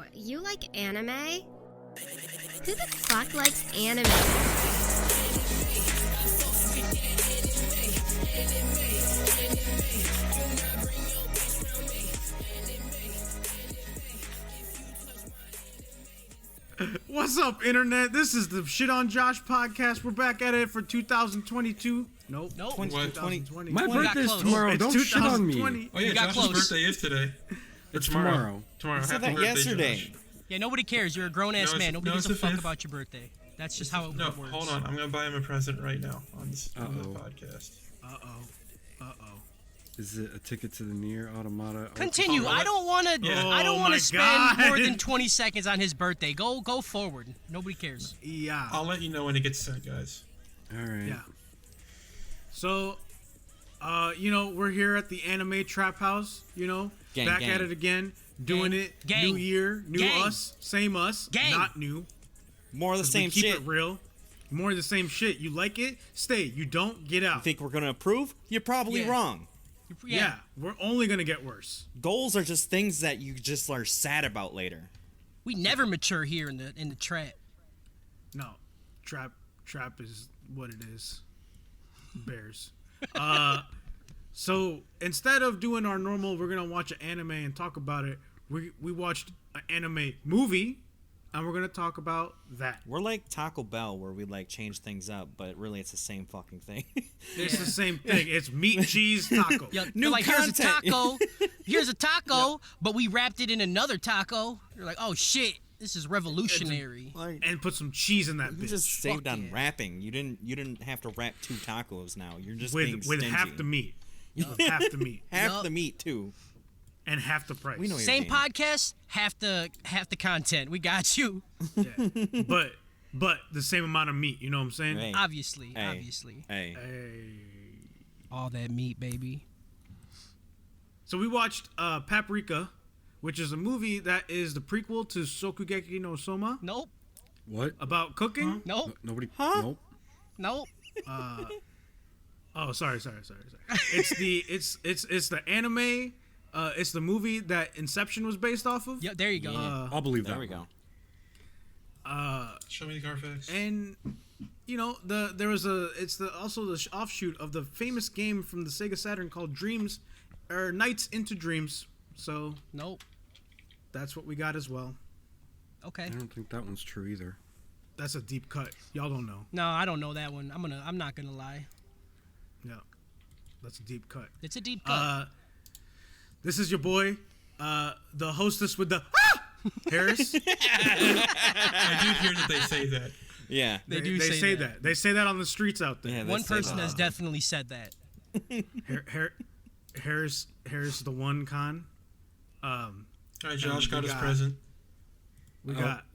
Oh, you like anime? Who the fuck likes anime? What's up, Internet? This is the Shit on Josh podcast. We're back at it for 2022. Nope. 2020. My birthday's tomorrow. Don't shit on me. Oh yeah, Josh's close. birthday is today. It's tomorrow. Tomorrow. You said Happy that birthday, yesterday. Josh. Yeah, nobody cares. You're a grown-ass No, man. Nobody gives a it's the fuck 5th. about your birthday. That's just how it No, works. hold on. I'm gonna buy him a present right now on this on the podcast. Is it a ticket to the Nier Automata? Continue. Oh, I don't want to. Yeah. I don't Oh want my to spend God. more than 20 seconds on his birthday. Go forward. Nobody cares. Yeah. I'll let you know when it gets sent, guys. All right. Yeah. So, we're here at the Anime Trap House, Gang, back gang. at it again, doing Gang, it. gang, New year, new gang. us, same us, Gang. not new. More of the same we keep shit. it real. More of the same shit. You like it? Stay. You don't? Get out. Think we're gonna approve? You're probably Yeah. wrong. Yeah, we're only going to get worse. Goals are just things that you just are sad about later. We never mature here in the trap. No. Trap is what it is. Bears. So instead of doing our normal, we're going to watch an anime and talk about it, we watched an anime movie, and we're going to talk about that. We're like Taco Bell, where we like change things up, but really it's the same fucking thing. It's the same thing. It's meat, cheese, taco. Yo, New they're like, content. here's a taco, but we wrapped it in another taco. You're like, oh shit, this is revolutionary. Like, And put some cheese in that you bitch. just saved Fuck on yeah. wrapping. You didn't have to wrap 2 tacos now. You're just being with stingy. half the meat. With half the meat. Half Yup. the meat too. And half the price. We know Same game. podcast, half the content. We got you. But the same amount of meat, you know what I'm saying? Hey. Obviously. Hey. Hey. All that meat, baby. So we watched Paprika, which is a movie that is the prequel to Sokugeki no Soma Nope. What? about cooking. Nope. Nobody. Huh? Nope. Nope. Oh, sorry. It's the anime. It's the movie that Inception was based off of. Yeah, there you go. Yeah. I'll believe that. There we go. Show me the Carfax. And it's also the offshoot of the famous game from the Sega Saturn called Nights into Dreams. So Nope. that's what we got as well. Okay. I don't think that one's true either. That's a deep cut. Y'all don't know. No, I don't know that one. I'm not gonna lie. Yeah, that's a deep cut. It's a deep cut. This is your boy, the hostess with the Harris. I do hear that they say that. Yeah. They do They say say that. They say that on the streets out there. Yeah, they One say person that. has definitely said that. Harris, the one con. All right, Josh we got his got- present.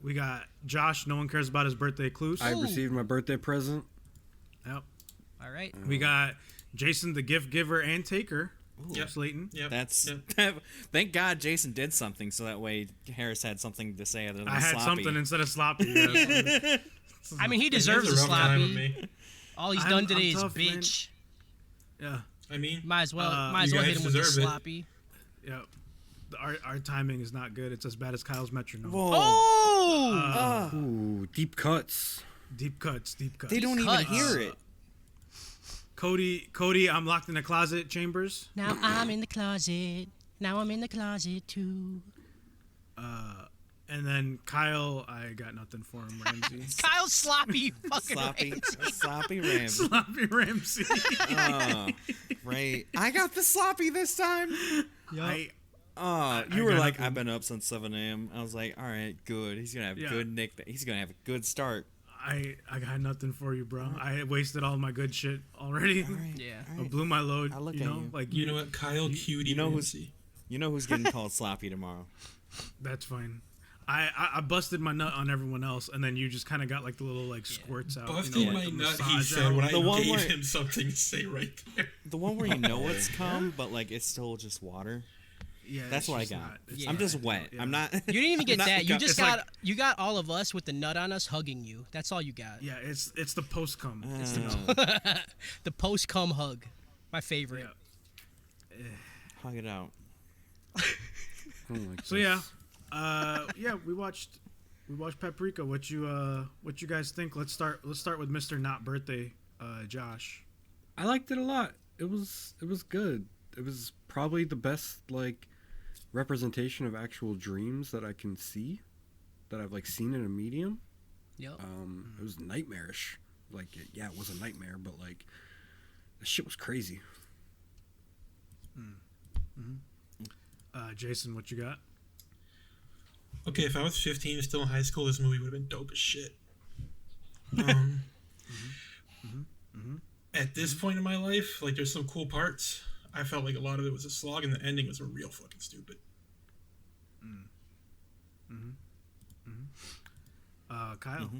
We got Josh. No one cares about his birthday clues. I Ooh. received my birthday present. Yep. All right. We got Jason, the gift giver and taker. Yep. Slayton. Yep. That's Yep. thank God Jason did something so that way Harris had something to say other than I had sloppy. something instead of sloppy. Yeah. I mean, he He deserves has a a rough time with sloppy. me. All he's I'm- done today I'm is tough, man. bitch. Yeah. I mean, Might as well you hit guys him with the deserve it. sloppy. Yeah. Our timing is not good. It's as bad as Kyle's metronome. Whoa. Oh! Ooh, deep cuts. Deep cuts. They don't even cuts. hear it. Cody, I'm locked in a closet. Chambers. Now I'm in the closet. Now I'm in the closet too. And then Kyle, I got nothing for him. Ramsey. Kyle Sloppy fucking Sloppy, Ramsey. sloppy Ram. Sloppy Ramsey. Oh, great. I got the sloppy this time. I You were got like, nothing. I've been up since 7 a.m. I was like, all right, good. He's gonna have Yeah. good nick. He's gonna have a good start. I got nothing for you, bro. I wasted all my good shit already. Yeah. I blew my load. I look you at know, you. like you know what? Kyle Cutie. you know who's- Ramsey. You know who's getting called sloppy tomorrow? That's fine. I busted my nut on everyone else, and then you just kind of got like the little like squirts out. Busted you know, my like the nut, he massage said, out. when The I one gave where- him something to say right there. The one where you know it's cum, but like it's still just water. Yeah, That's it's what I just got. not- it's I'm not- just wet. yeah. I'm not. You didn't even get I'm not that. You the- just it's got like- you got all of us with the nut on us hugging you. That's all you got. Yeah, it's the post cum. The post cum hug. My favorite. Yeah. Hug it out. I don't like So this. yeah, Yeah, we watched Paprika. What you guys think? Let's start with Mr. Not Birthday, Josh. I liked it a lot. It was good. It was probably the best like representation of actual dreams that I can see, that I've like seen in a medium. Yep. It was nightmarish. Like, yeah, it was a nightmare, but like, the shit was crazy. Jason, what you got? Okay, if I was 15 and still in high school, this movie would have been dope as shit. At this point in my life, like, there's some cool parts. I felt like a lot of it was a slog, and the ending was real fucking stupid. Kyle.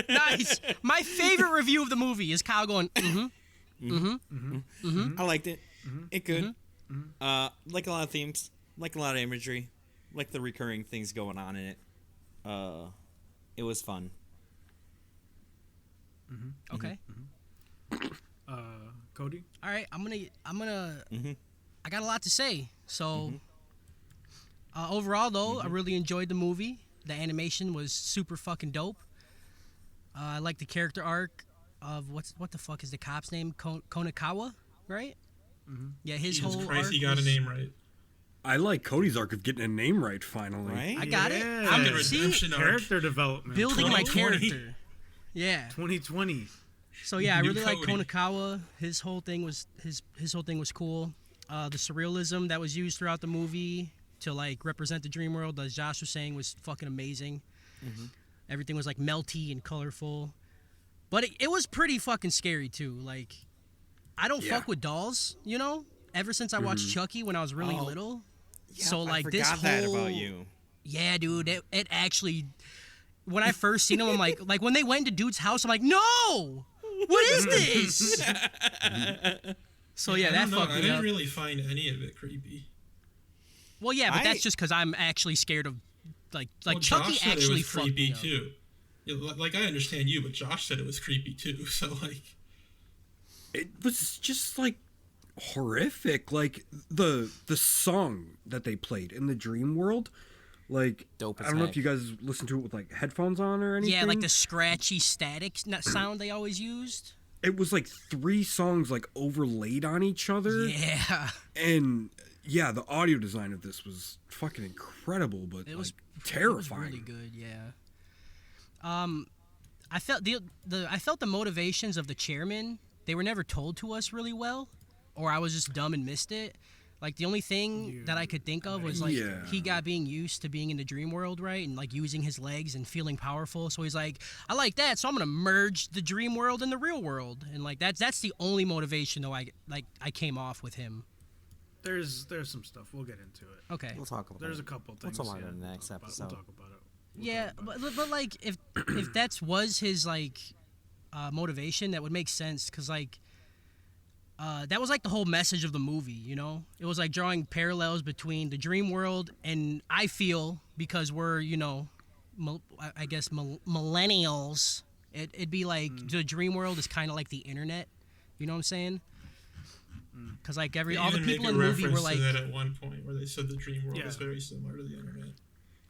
Nice. My favorite review of the movie is Kyle going, I liked it. It good. Like a lot of themes, like a lot of imagery, like the recurring things going on in it. It was fun. okay. Cody. All right, I'm gonna. I got a lot to say. So, overall, though, I really enjoyed the movie. The animation was super fucking dope. I like the character arc of what the fuck is the cop's name? Konakawa, right? Yeah, his Jesus whole Christ, arc he got a was- name right. I like Cody's arc of getting a name right finally. Right? I got it. Yeah. I'm Fucking see, redemption arc. Character development. building my 2020. character. Yeah. 2020. So yeah, I New really like Cody. Konakawa. His whole thing was his whole thing was cool. The surrealism that was used throughout the movie to like represent the dream world, as Josh was saying, was fucking amazing. Everything was like melty and colorful, but it was pretty fucking scary too. Like, I don't fuck with dolls, you know. Ever since I watched Chucky when I was really little, so like I this forgot whole that about you. yeah, dude, it actually. When I first seen them, I'm like when they went into dude's house, I'm like, no, what is this? So yeah, I that don't know, fucked I me didn't up. really find any of it creepy. Well, yeah, but I- that's just because I'm actually scared of like Well, Chucky Josh said actually it was fucked creepy me up. too. Yeah, like I understand you, but Josh said it was creepy too. So like, It was just like horrific. Like the song that they played in the dream world. Like, Dope I as don't know heck. if you guys listened to it with like headphones on or anything. Yeah, like the scratchy static sound they always used. It was like 3 songs like overlaid on each other. Yeah, And yeah, the audio design of this was fucking incredible, but it was terrifying. It was really good. Yeah. I felt I felt the motivations of the chairman. They were never told to us really well, or I was just dumb and missed it. Like the only thing that I could think of was like Yeah. he got being used to being in the dream world, right, and like using his legs and feeling powerful. So he's like, I like that, so I'm gonna merge the dream world and the real world, and like that's the only motivation though I came off with him. There's some stuff. We'll get into it. Okay. We'll talk about There's it. a couple We'll things. talk about yeah, it in the we'll next talk about- episode. We'll talk about it. Yeah, but like if that was his like motivation, that would make sense because like that was like the whole message of the movie, you know. It was like drawing parallels between the dream world and I feel because we're I guess millennials. It'd be like the dream world is kind of like the internet, you know what I'm saying? Because like all the even people make in a the movie were reference like, to that at one point where they said the dream world Yeah. is very similar to the internet.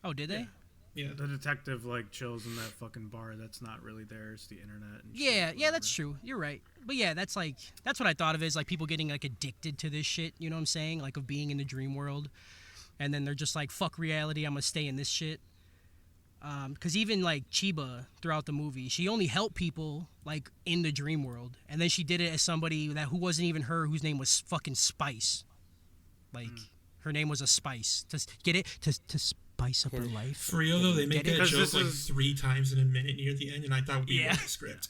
oh, did they? Yeah. The detective like chills in that fucking bar. That's not really there. It's the internet. And shit, Yeah, yeah, whatever. that's true. You're right. But yeah, that's what I thought of as like people getting like addicted to this shit, you know what I'm saying? Like of being in the dream world. And then they're just like, fuck reality, I'm gonna stay in this shit. Cause even like Chiba throughout the movie, she only helped people like in the dream world. And then she did it as somebody who wasn't even her, whose name was fucking Spice. Like her name was a Spice. To get it to spice up her life. For real though, they make Get it? that 'Cause joke this like is- 3 times in a minute near the end, and I thought we Yeah. wrote the script.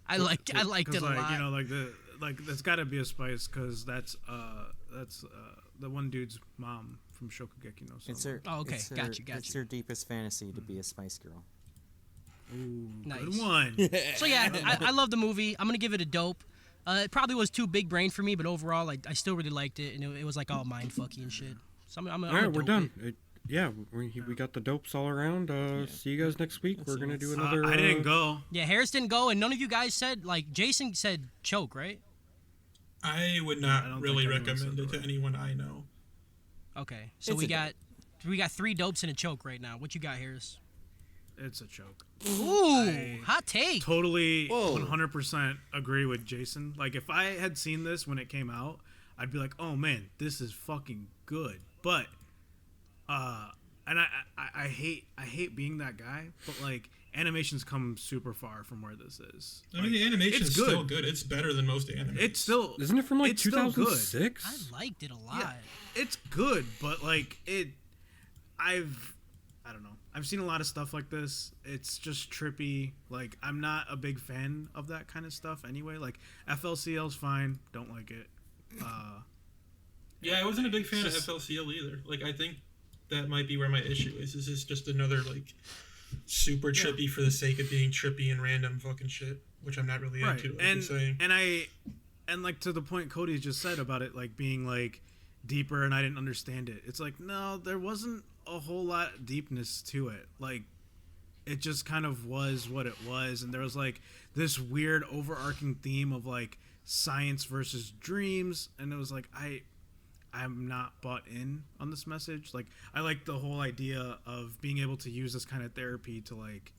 I liked it a Because lot. like that's got to be a spice because that's the one dude's mom from Shokugeki no Soma. It's her. Oh, okay. It's her, Got you. It's her deepest fantasy to be a Spice Girl. Nice. Good one. So yeah, I love the movie. I'm gonna give it a dope. It probably was too big brain for me, but overall, like I still really liked it, and it was like all mind fucky and shit. So I'm All right, we're done. Yeah, we got the dopes all around. See you guys next week. We're gonna do another. I didn't go. Yeah, Harris didn't go, and none of you guys said like Jason said choke, right? I would I not don't really think anyone's recommend it to right. anyone I know. Okay, so It's we got 3 dopes and a choke right now. What you got, Harris? It's a choke. Ooh, hot take. Totally, Whoa. 100% agree with Jason. Like, if I had seen this when it came out, I'd be like, oh man, this is fucking good. But, and I hate being that guy, but like, animation's come super far from where this is. I mean, the animation's it's good. still good. It's better than most anime. It's still, Isn't it from like it's still good. 2006? I liked it a lot. Yeah, it's good, but like I don't know. I've seen a lot of stuff like this. It's just trippy. Like, I'm not a big fan of that kind of stuff anyway. Like, FLCL's fine. Don't like it. Yeah, I wasn't a big fan It's of FLCL either. Like, I think that might be where my issue is. This is just another, like, super trippy for the sake of being trippy and random fucking shit, which I'm not really Right. into, like you're saying. And like, to the point Cody just said about it, like, being like deeper and I didn't understand it. It's like, no, there wasn't a whole lot of deepness to it. Like, it just kind of was what it was, and there was like this weird overarching theme of like science versus dreams, and it was like, I'm not bought in on this message. Like, I like the whole idea of being able to use this kind of therapy to like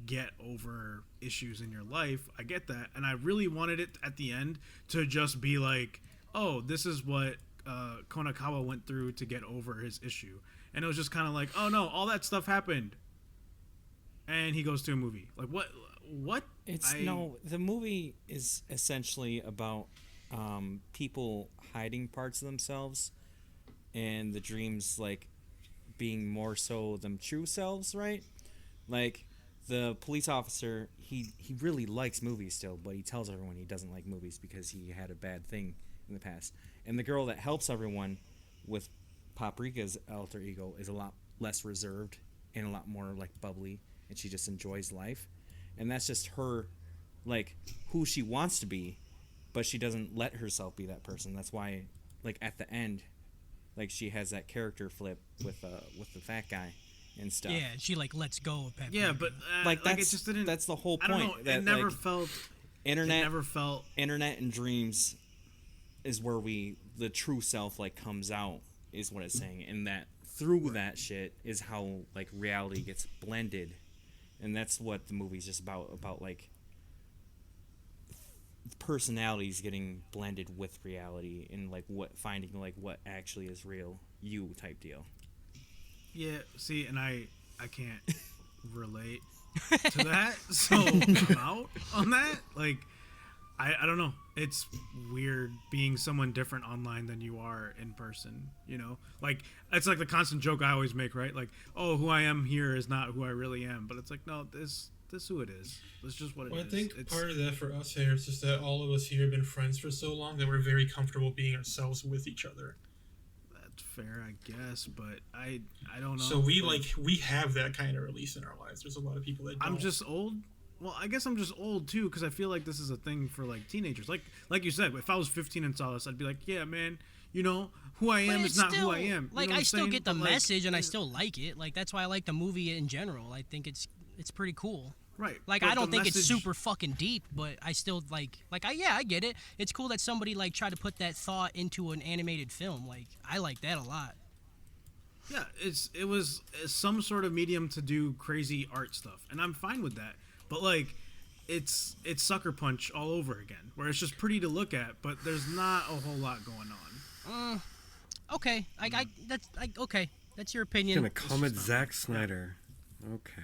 get over issues in your life. I get that, and I really wanted it at the end to just be like, oh, this is what Konakawa went through to get over his issue. And it was just kind of like, oh no, all that stuff happened, and he goes to a movie. Like, what? The movie is essentially about people hiding parts of themselves, and the dreams like being more so them true selves, right? Like, the police officer, he really likes movies still, but he tells everyone he doesn't like movies because he had a bad thing in the past. And the girl that helps everyone with Paprika's alter ego is a lot less reserved and a lot more like bubbly, and she just enjoys life. And that's just her, like, who she wants to be, but she doesn't let herself be that person. That's why, like, at the end, like, she has that character flip with the fat guy and stuff. Yeah, she like lets go of Paprika. Yeah, but like, it that's just didn't. that's the whole I point. don't know. That, It never like, felt. internet It never felt. internet and dreams is where the true self like comes out, is what it's saying, and that through that shit is how like reality gets blended, and that's what the movie's just about like personalities getting blended with reality, and like finding like what actually is real you type deal. Yeah, see, and I can't relate to that, so I'm out on that. Like, I don't know. It's weird being someone different online than you are in person, you know? Like, it's like the constant joke I always make, right? Like, oh, who I am here is not who I really am. But it's like, no, this is who it is. That's just what it is. Well, I think It's, part of that for us here is just that all of us here have been friends for so long that we're very comfortable being ourselves with each other. that's fair, I guess, but I don't know. So we have that kind of release in our lives. There's a lot of people that don't. I'm just old. Well, I guess I'm just old too, because I feel like this is a thing for like teenagers. Like you said, if I was 15 and saw this, I'd be like, yeah, man, you know, who I But am it's is not still, who I am. You Like, know what I I'm still saying? get the But, like, message, and I still like it. Like, that's why I like the movie in general. I think it's pretty cool. right. Like, but I don't the think it's message- super fucking deep, but I still I get it. It's cool that somebody like tried to put that thought into an animated film. Like, I like that a lot. Yeah, it was some sort of medium to do crazy art stuff, and I'm fine with that. But like, it's Sucker Punch all over again, where it's just pretty to look at, but there's not a whole lot going on. Okay, okay. That's your opinion. Gonna come at Zack Snyder. Okay.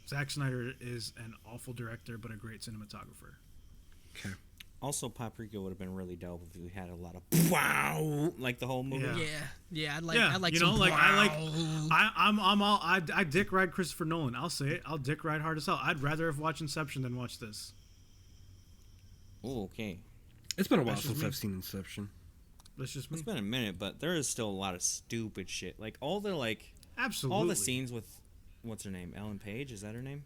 Zack Snyder is an awful director, but a great cinematographer. Okay. Also, Paprika would have been really dope if we had a lot of wow, like the whole movie. Yeah. Yeah. I'd Yeah, like you some know, like brown. I dick ride Christopher Nolan. I'll say it. I'll dick ride hard as hell. I'd rather have watched Inception than watch this. Oh, okay. It's been a while That's just since me. I've seen Inception. That's just me. It's been a minute, but there is still a lot of stupid shit. Like all the Absolutely. all the scenes with what's her name, Ellen Page, is that her name?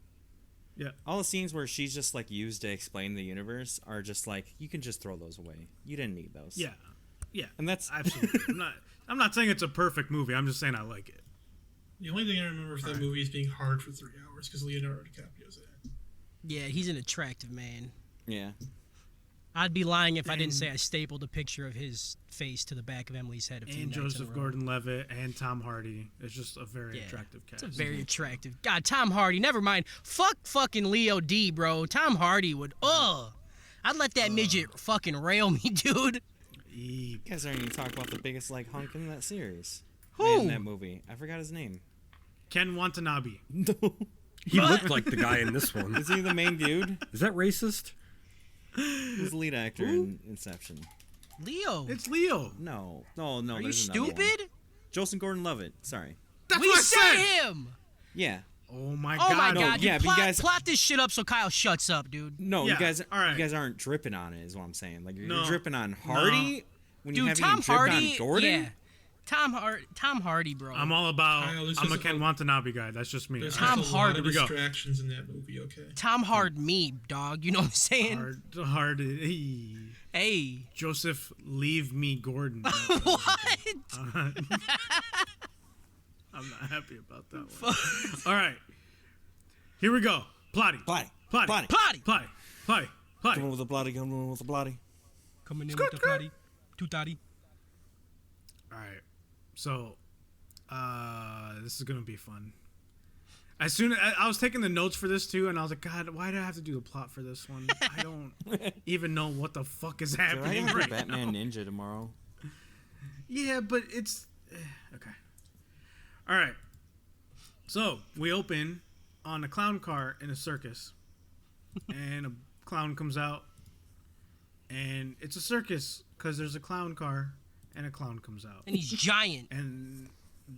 Yeah. All the scenes where she's just like used to explain the universe are just like you can just throw those away. You didn't need those. Yeah. Yeah. And that's Absolutely. I'm not saying it's a perfect movie. I'm just saying I like it. The only thing I remember from that movie is being hard for 3 hours because Leonardo DiCaprio's in it. Yeah, he's an attractive man. yeah. I'd be lying if I didn't say I stapled a picture of his face to the back of Emily's head a few And nights in a Joseph row. Gordon-Levitt and Tom Hardy. It's just a very Yeah, attractive cast. It's a very attractive. God, Tom Hardy. Never mind. Fuck fucking Leo D, bro. Tom Hardy would. I'd let that midget fucking rail me, dude. You guys aren't even talking about the biggest like hunk in that series. Who? In that movie. I forgot his name. Ken Watanabe. No. He looked like the guy in this one. Is he the main dude? Is that racist? Who's the lead actor in Inception? Leo. It's Leo. No. Are you there's another one. stupid? Joseph Gordon-Levitt. Sorry. That's We what I said said. him. Yeah. Oh my Oh god. my no, god, yeah, dude. but you Plot, guys- plot this shit up so Kyle shuts up, dude. No, Yeah, you guys. all right. You guys aren't dripping on it. Is what I'm saying. Like you're No. dripping on Hardy when you Dude, haven't Tom even dripped Hardy. on Gordon. Yeah. Tom Hardy, bro. I'm all about. Kyle, there's I'm a just Ken a- Watanabe guy. That's just me. There's Tom just a lot Hardy. of Here we go. distractions in that movie. Okay. Tom Hard me, dog. You know what I'm saying? Hard. Hey. Joseph, leave me, Gordon. What? I'm not happy about that one. All right. Here we go. Plotty. Plotty. Plotty. Plotty. Plotty. Plotty. Plotty. Plotty. Coming with the bloody. Coming with the bloody. Coming in with the plotty. Tutati. All right. So, this is gonna be fun. As soon as I was taking the notes for this too, and I was like, God, why do I have to do the plot for this one? I don't even know what the fuck is Dude, I happening gotta do right Batman now. Ninja tomorrow. Yeah, but it's okay. All right. So we open on a clown car in a circus, and a clown comes out, and it's a circus because there's a clown car, and a clown comes out, And he's giant. and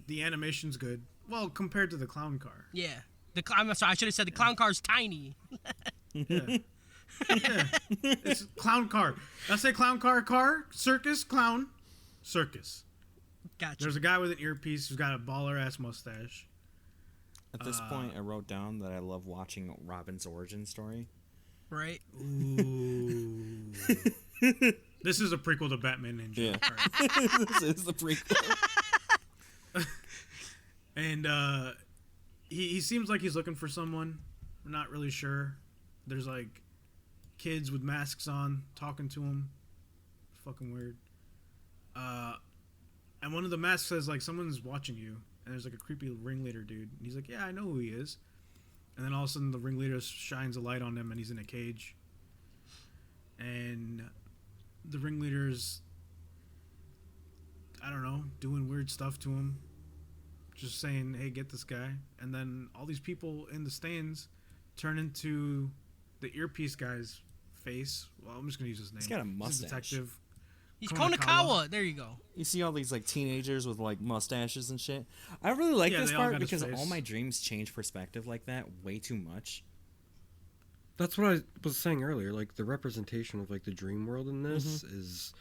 the animation's good. Well, compared to the clown car. Yeah. I'm sorry, I should have said the clown car's tiny. Yeah. It's clown car. I say clown car, circus, clown, circus. Gotcha. There's a guy with an earpiece who's got a baller ass mustache. At this point, I wrote down that I love watching Robin's origin story. Right? Ooh. This is a prequel to Batman Ninja. Yeah. All right. This is the prequel. And he seems like he's looking for someone. We're not really sure. There's like kids with masks on talking to him. It's fucking weird. And one of the masks says like someone's watching you. And there's like a creepy ringleader dude. And he's like, yeah, I know who he is. And then all of a sudden the ringleader shines a light on him and he's in a cage. And the ringleader's, I don't know, doing weird stuff to him. Just saying, hey, get this guy. And then all these people in the stands turn into the earpiece guy's face. Well, I'm just going to use his name. He's got a He's mustache. detective. He's Konakawa. Konakawa. There you go. You see all these like teenagers with like mustaches and shit. I really like Yeah, this they all part got his because face. all my dreams change perspective like that way too much. That's what I was saying earlier. Like the representation of like the dream world in this is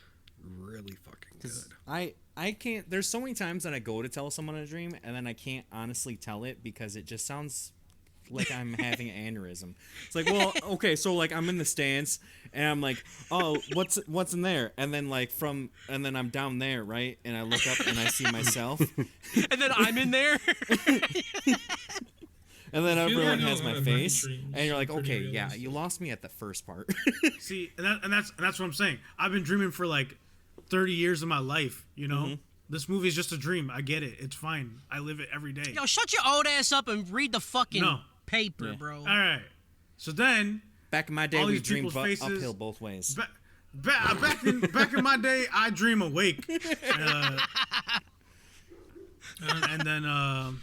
really fucking good. I can't. There's so many times that I go to tell someone a dream and then I can't honestly tell it because it just sounds like I'm having an aneurysm. It's like, well, okay, so like I'm in the stands and I'm like, oh, what's in there? And then and then I'm down there, right? And I look up and I see myself. And then I'm in there. And then I feel everyone like has a my lot of face, dreams and you're like, are pretty okay, yeah, realistic. you lost me at the first part. See, and that's what I'm saying. I've been dreaming for like 30 years of my life, you know? This movie is just a dream. I get it. It's fine. I live it every day. Yo, shut your old ass up and read the fucking No. paper, Yeah. bro. All right. So then, Back in my day, All we these dreamed people's faces- uphill both ways. back in my day, I dream awake. And then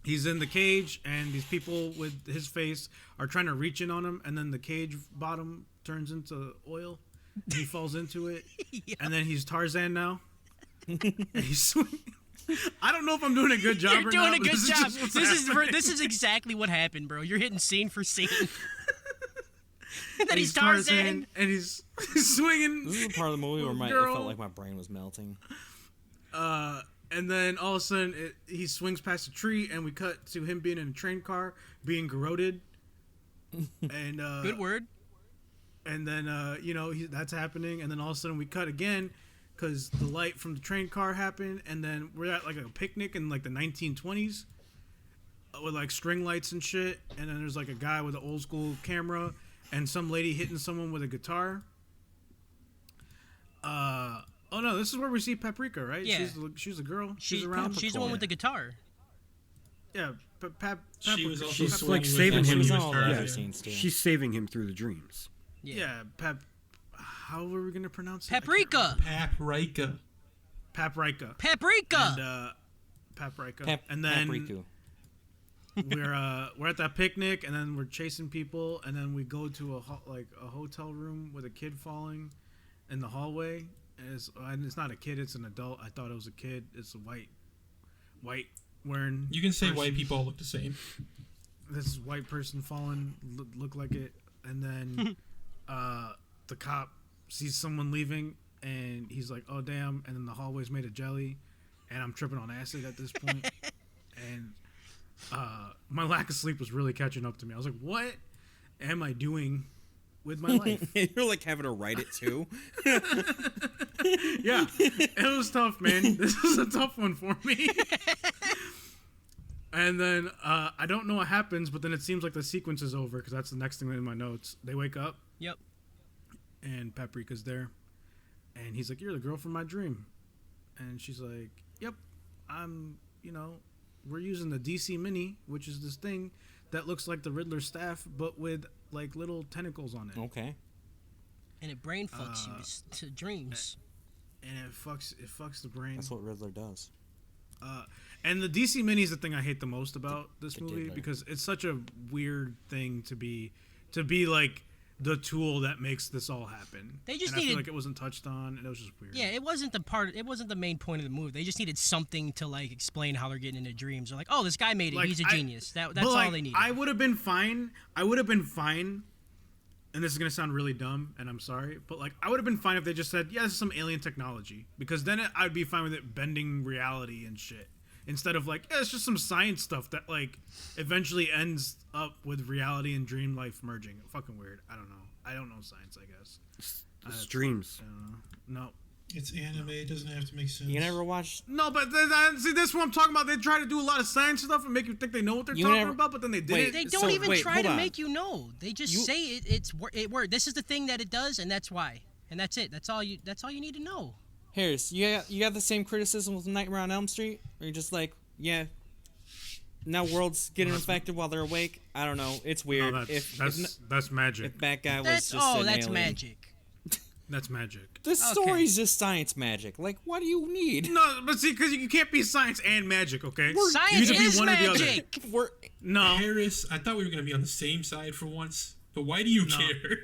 he's in the cage, and these people with his face are trying to reach in on him, and then the cage bottom turns into oil, and he falls into it, and then he's Tarzan now, and he's swinging. I don't know if I'm doing a good job You're or doing not, a but good this is job. just what's This happening. is exactly what happened, bro. You're hitting scene for scene. And then And he's Tarzan. and he's swinging. This is the part of the movie where it Girl. felt like my brain was melting. And then all of a sudden, he swings past a tree, and we cut to him being in a train car, being garroted. And Good word. And then that's happening, and then all of a sudden we cut again, because the light from the train car happened, and then we're at like a picnic in like the 1920s, with like string lights and shit, and then there's like a guy with an old school camera, and some lady hitting someone with a guitar, Oh no, this is where we see Paprika, right? Yeah. She's the girl. She's around. She's the one with the guitar. Yeah, She was also She's the one like with saving the him. She's with all Tarzan. the Yeah. other scenes too. She's saving him through the dreams. Yeah, how were we gonna pronounce it? I can't Paprika. Paprika. Paprika. Paprika. And Paprika. And then Paprika. we're at that picnic, and then we're chasing people, and then we go to a hotel room with a kid falling in the hallway. And it's not a kid; it's an adult. I thought it was a kid. It's a white wearing. You can say person. white people all look the same. This white person falling look like it, and then the cop sees someone leaving, and he's like, "Oh damn!" And then the hallway's made of jelly, and I'm tripping on acid at this point, and my lack of sleep was really catching up to me. I was like, "What am I doing with my life?" You're like having to write it too. Yeah, it was tough, man. This was a tough one for me. And then I don't know what happens, but then it seems like the sequence is over because that's the next thing in my notes. They wake up. Yep. And Paprika's there, and he's like, "You're the girl from my dream," and she's like, "Yep, I'm. We're using the DC Mini, which is this thing that looks like the Riddler's staff, but with like little tentacles on it, Okay. And it brain fucks you to dreams. and it fucks the brain." That's what Riddler does. And the DC Mini is the thing I hate the most about this the movie Diddler. because it's such a weird thing to be like the tool that makes this all happen. They just and I feel needed- like it wasn't touched on, and it was just weird. Yeah, it wasn't the main point of the movie. They just needed something to like explain how they're getting into dreams. They're like, oh, this guy made it. Like, He's a genius. That's but, all like, they needed. I would have been fine. And this is gonna sound really dumb, and I'm sorry, but like I would have been fine if they just said, "Yeah, this is some alien technology," because then I'd be fine with it bending reality and shit. Instead of like, "Yeah, it's just some science stuff that like eventually ends up with reality and dream life merging." Fucking weird. I don't know. I don't know science. I guess. It's dreams. I don't know. No. It's anime. It doesn't have to make sense. You never watched? No, but see, this is what I'm talking about. They try to do a lot of science stuff and make you think they know what they're You talking never- about, but then they Wait, didn't. They don't So, even wait, try hold to on. make you know. They just say it worked. This is the thing that it does, and that's why. And that's it. That's all you need to know. Harris, you got the same criticism with Nightmare on Elm Street? Or you're just like, yeah, now world's getting infected while they're awake? I don't know. It's weird. No, that's magic. If that guy was That's just an that's alien. magic. That's magic. The story's just science magic. Like, what do you need? No, but see, because you can't be science and magic, okay? Science you need to is be one or the other. magic. We're No, Harris, I thought we were going to be on the same side for once, but why do you care?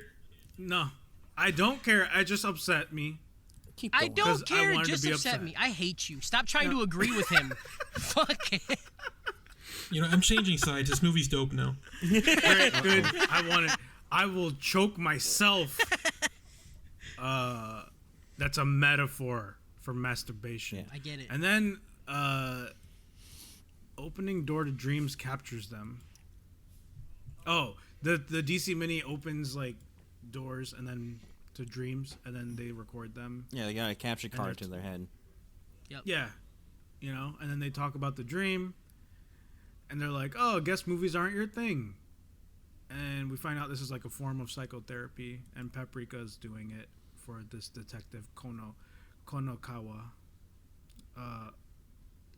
no, I don't care. It just upset me. keep I going. don't 'Cause I care. It wanted to just be upset upset. me. I hate you. Stop trying to agree with him. Fuck it. I'm changing sides. This movie's dope now. Great, good. I want it. I will choke myself. That's a metaphor for masturbation. Yeah. I get it. And then opening door to dreams captures them. Oh, the DC Mini opens like doors and then to dreams, and then they record them. Yeah, they got a capture card they're- to their head. Yeah, and then they talk about the dream, and they're like, "Oh, I guess movies aren't your thing." And we find out this is like a form of psychotherapy, and Paprika's doing it for this detective Konokawa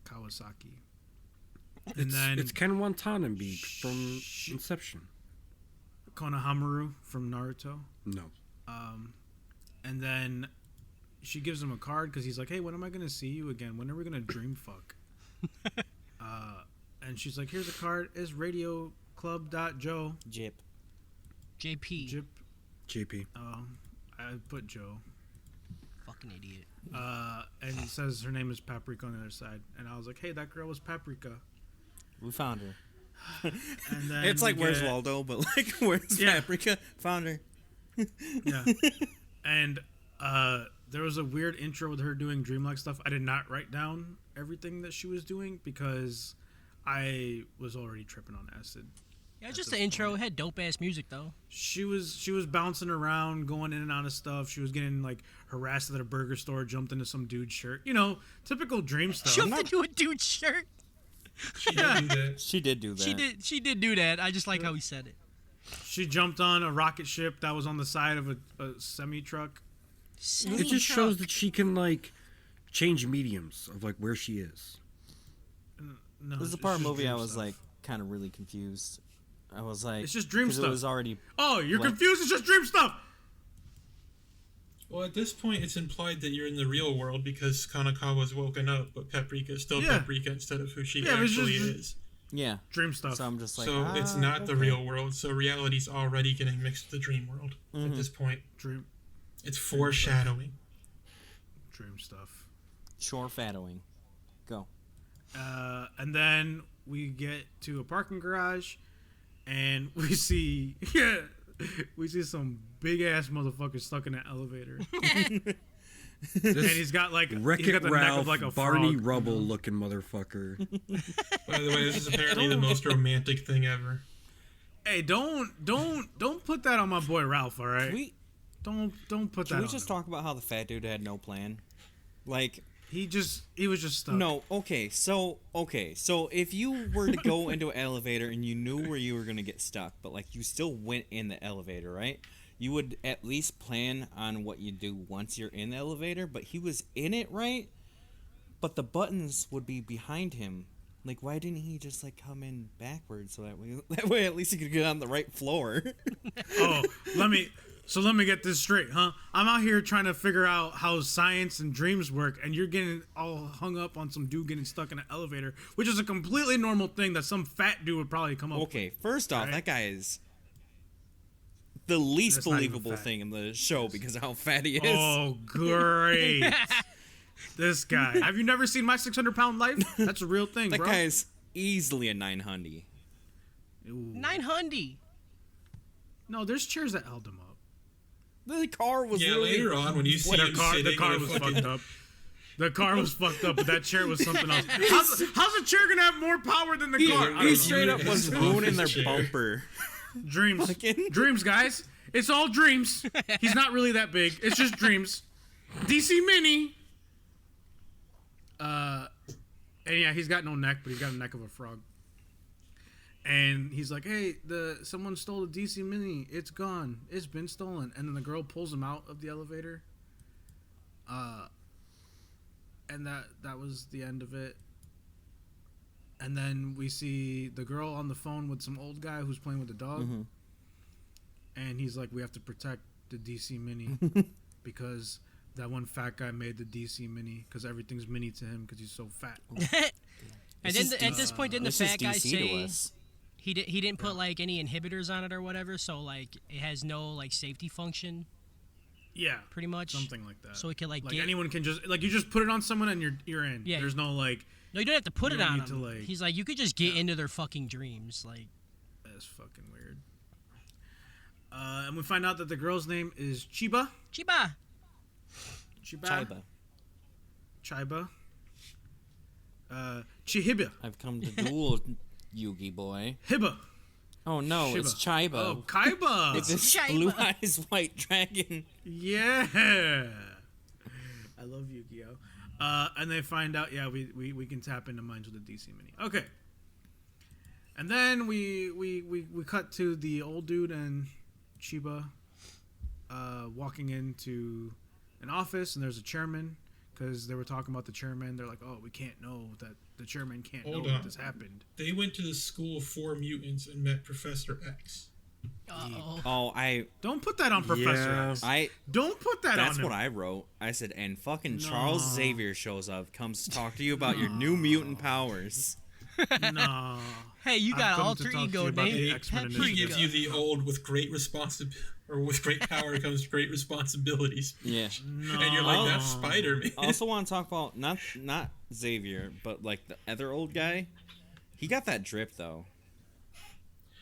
Kawasaki. And then It's Ken Watanabe from Inception. Konohamaru from Naruto. No. And then she gives him a card because he's like, "Hey, when am I going to see you again? When are we going to dream fuck?" And she's like, "Here's a card. It's radioclub.joe." Jip. JP. Jip. JP. I put Joe. Fucking idiot. And it says her name is Paprika on the other side. And I was like, "Hey, that girl was Paprika." We found her. And then It's like we Where's get- Waldo, but like Where's Yeah. Paprika? Found her. Yeah. And there was a weird intro with her doing dreamlike stuff. I did not write down everything that she was doing because I was already tripping on acid. Yeah, it's just the intro. It had dope ass music though. She was bouncing around, going in and out of stuff. She was getting like harassed at a burger store, jumped into some dude's shirt. Typical dream stuff. Jumped into a dude's shirt. She did do that. She did do that. She did do that. I just like how he said it. She jumped on a rocket ship that was on the side of a semi truck. It just shows that she can like change mediums of like where she is. No, There's a it's part of the just movie dream I was stuff. like kind of really confused. I was like, It's just dream 'cause stuff. It was already. Oh, you're Like- confused. It's just dream stuff. Well, at this point, it's implied that you're in the real world because Kanakawa's woken up, but Paprika is still Yeah. Paprika instead of who she Yeah, but it's actually just- is. Yeah. Dream stuff. So I'm just like, So it's not the okay. real world. So reality's already getting mixed with the dream world at this point. Dream It's foreshadowing. stuff. Shore fadowing. Go. And then we get to a parking garage, and we see some big ass motherfucker stuck in an elevator, and he's got like Wreck-It he's got the neck Ralph, of like a Barney frog. Rubble looking motherfucker. By the way, this is apparently the most romantic thing ever. Hey, don't put that on my boy Ralph. All right, Can we, don't put that. can we on just him. talk about how the fat dude had no plan? Like, He was just stuck. no, okay, so if you were to go into an elevator and you knew where you were gonna get stuck, but like you still went in the elevator, right? You would at least plan on what you do once you're in the elevator, but he was in it, right? But the buttons would be behind him. Like, why didn't he just like come in backwards so that way at least he could get on the right floor? Oh, let me get this straight, huh? I'm out here trying to figure out how science and dreams work, and you're getting all hung up on some dude getting stuck in an elevator, which is a completely normal thing that some fat dude would probably come up Okay, with. first off, Right. that guy is the least That's not even believable fat. thing in the show because of how fat he is. Oh, great. This guy. Have you never seen My 600-Pound Life? That's a real thing, That bro. guy is easily a 900. Ooh. 900. No, there's chairs that held him up. The car was Yeah, really... later on when you see him The sitting car in a was fucking... fucked up. The car was fucked up, but that chair was something else. How's a chair gonna have more power than the car? I don't He know. straight up was His ruining their office chair. bumper. Dreams. Fucking- Dreams, guys. It's all dreams. He's not really that big. It's just dreams. DC Mini. And yeah, he's got no neck, but he's got a neck of a frog. And he's like, "Hey, someone stole the DC Mini. It's gone. It's been stolen." And then the girl pulls him out of the elevator. And that was the end of it. And then we see the girl on the phone with some old guy who's playing with the dog. Mhm. And he's like, "We have to protect the DC Mini because that one fat guy made the DC Mini because everything's mini to him because he's so fat." And then at this point, didn't the This is fat guy DC to say us. he didn't put like any inhibitors on it or whatever, so like it has no like safety function, Yeah, pretty much. something like that. So it can like get. anyone can just you just put it on someone and you're in. Yeah. There's no like No, you don't have to put you it don't on need to, him. like- He's like, you could just get into their fucking dreams, like. that's fucking weird. And we find out that the girl's name is Chiba. Chiba. Chiba. Chiba. Chihiba. I've come to duel Yugi boy. Hiba. Oh no, Shiba. it's Chiba. Oh, Kaiba. It's this Chiba. blue eyes white dragon. Yeah. I love Yu-Gi-Oh. And they find out, yeah, we can tap into minds with the DC Mini. Okay. And then we cut to the old dude and Chiba walking into an office, and there's a chairman because they were talking about the chairman. They're like, "Oh, we can't know that the chairman can't Hold know on. that this happened." They went to the school for mutants and met Professor X. Uh-oh. Oh, Don't put that on Professor Yeah. X. I Don't put that that's on him. what I wrote. I said, and fucking No. Charles Xavier shows up, comes to talk to you about your new mutant powers. No. Hey, you I've got an come alter to talk to ego you about the named X-Men He Initiative. gives you the old with great with great power comes great responsibilities. Yeah. No. And you're like, that's Spider-Man. I also want to talk about not Xavier, but like the other old guy. He got that drip though.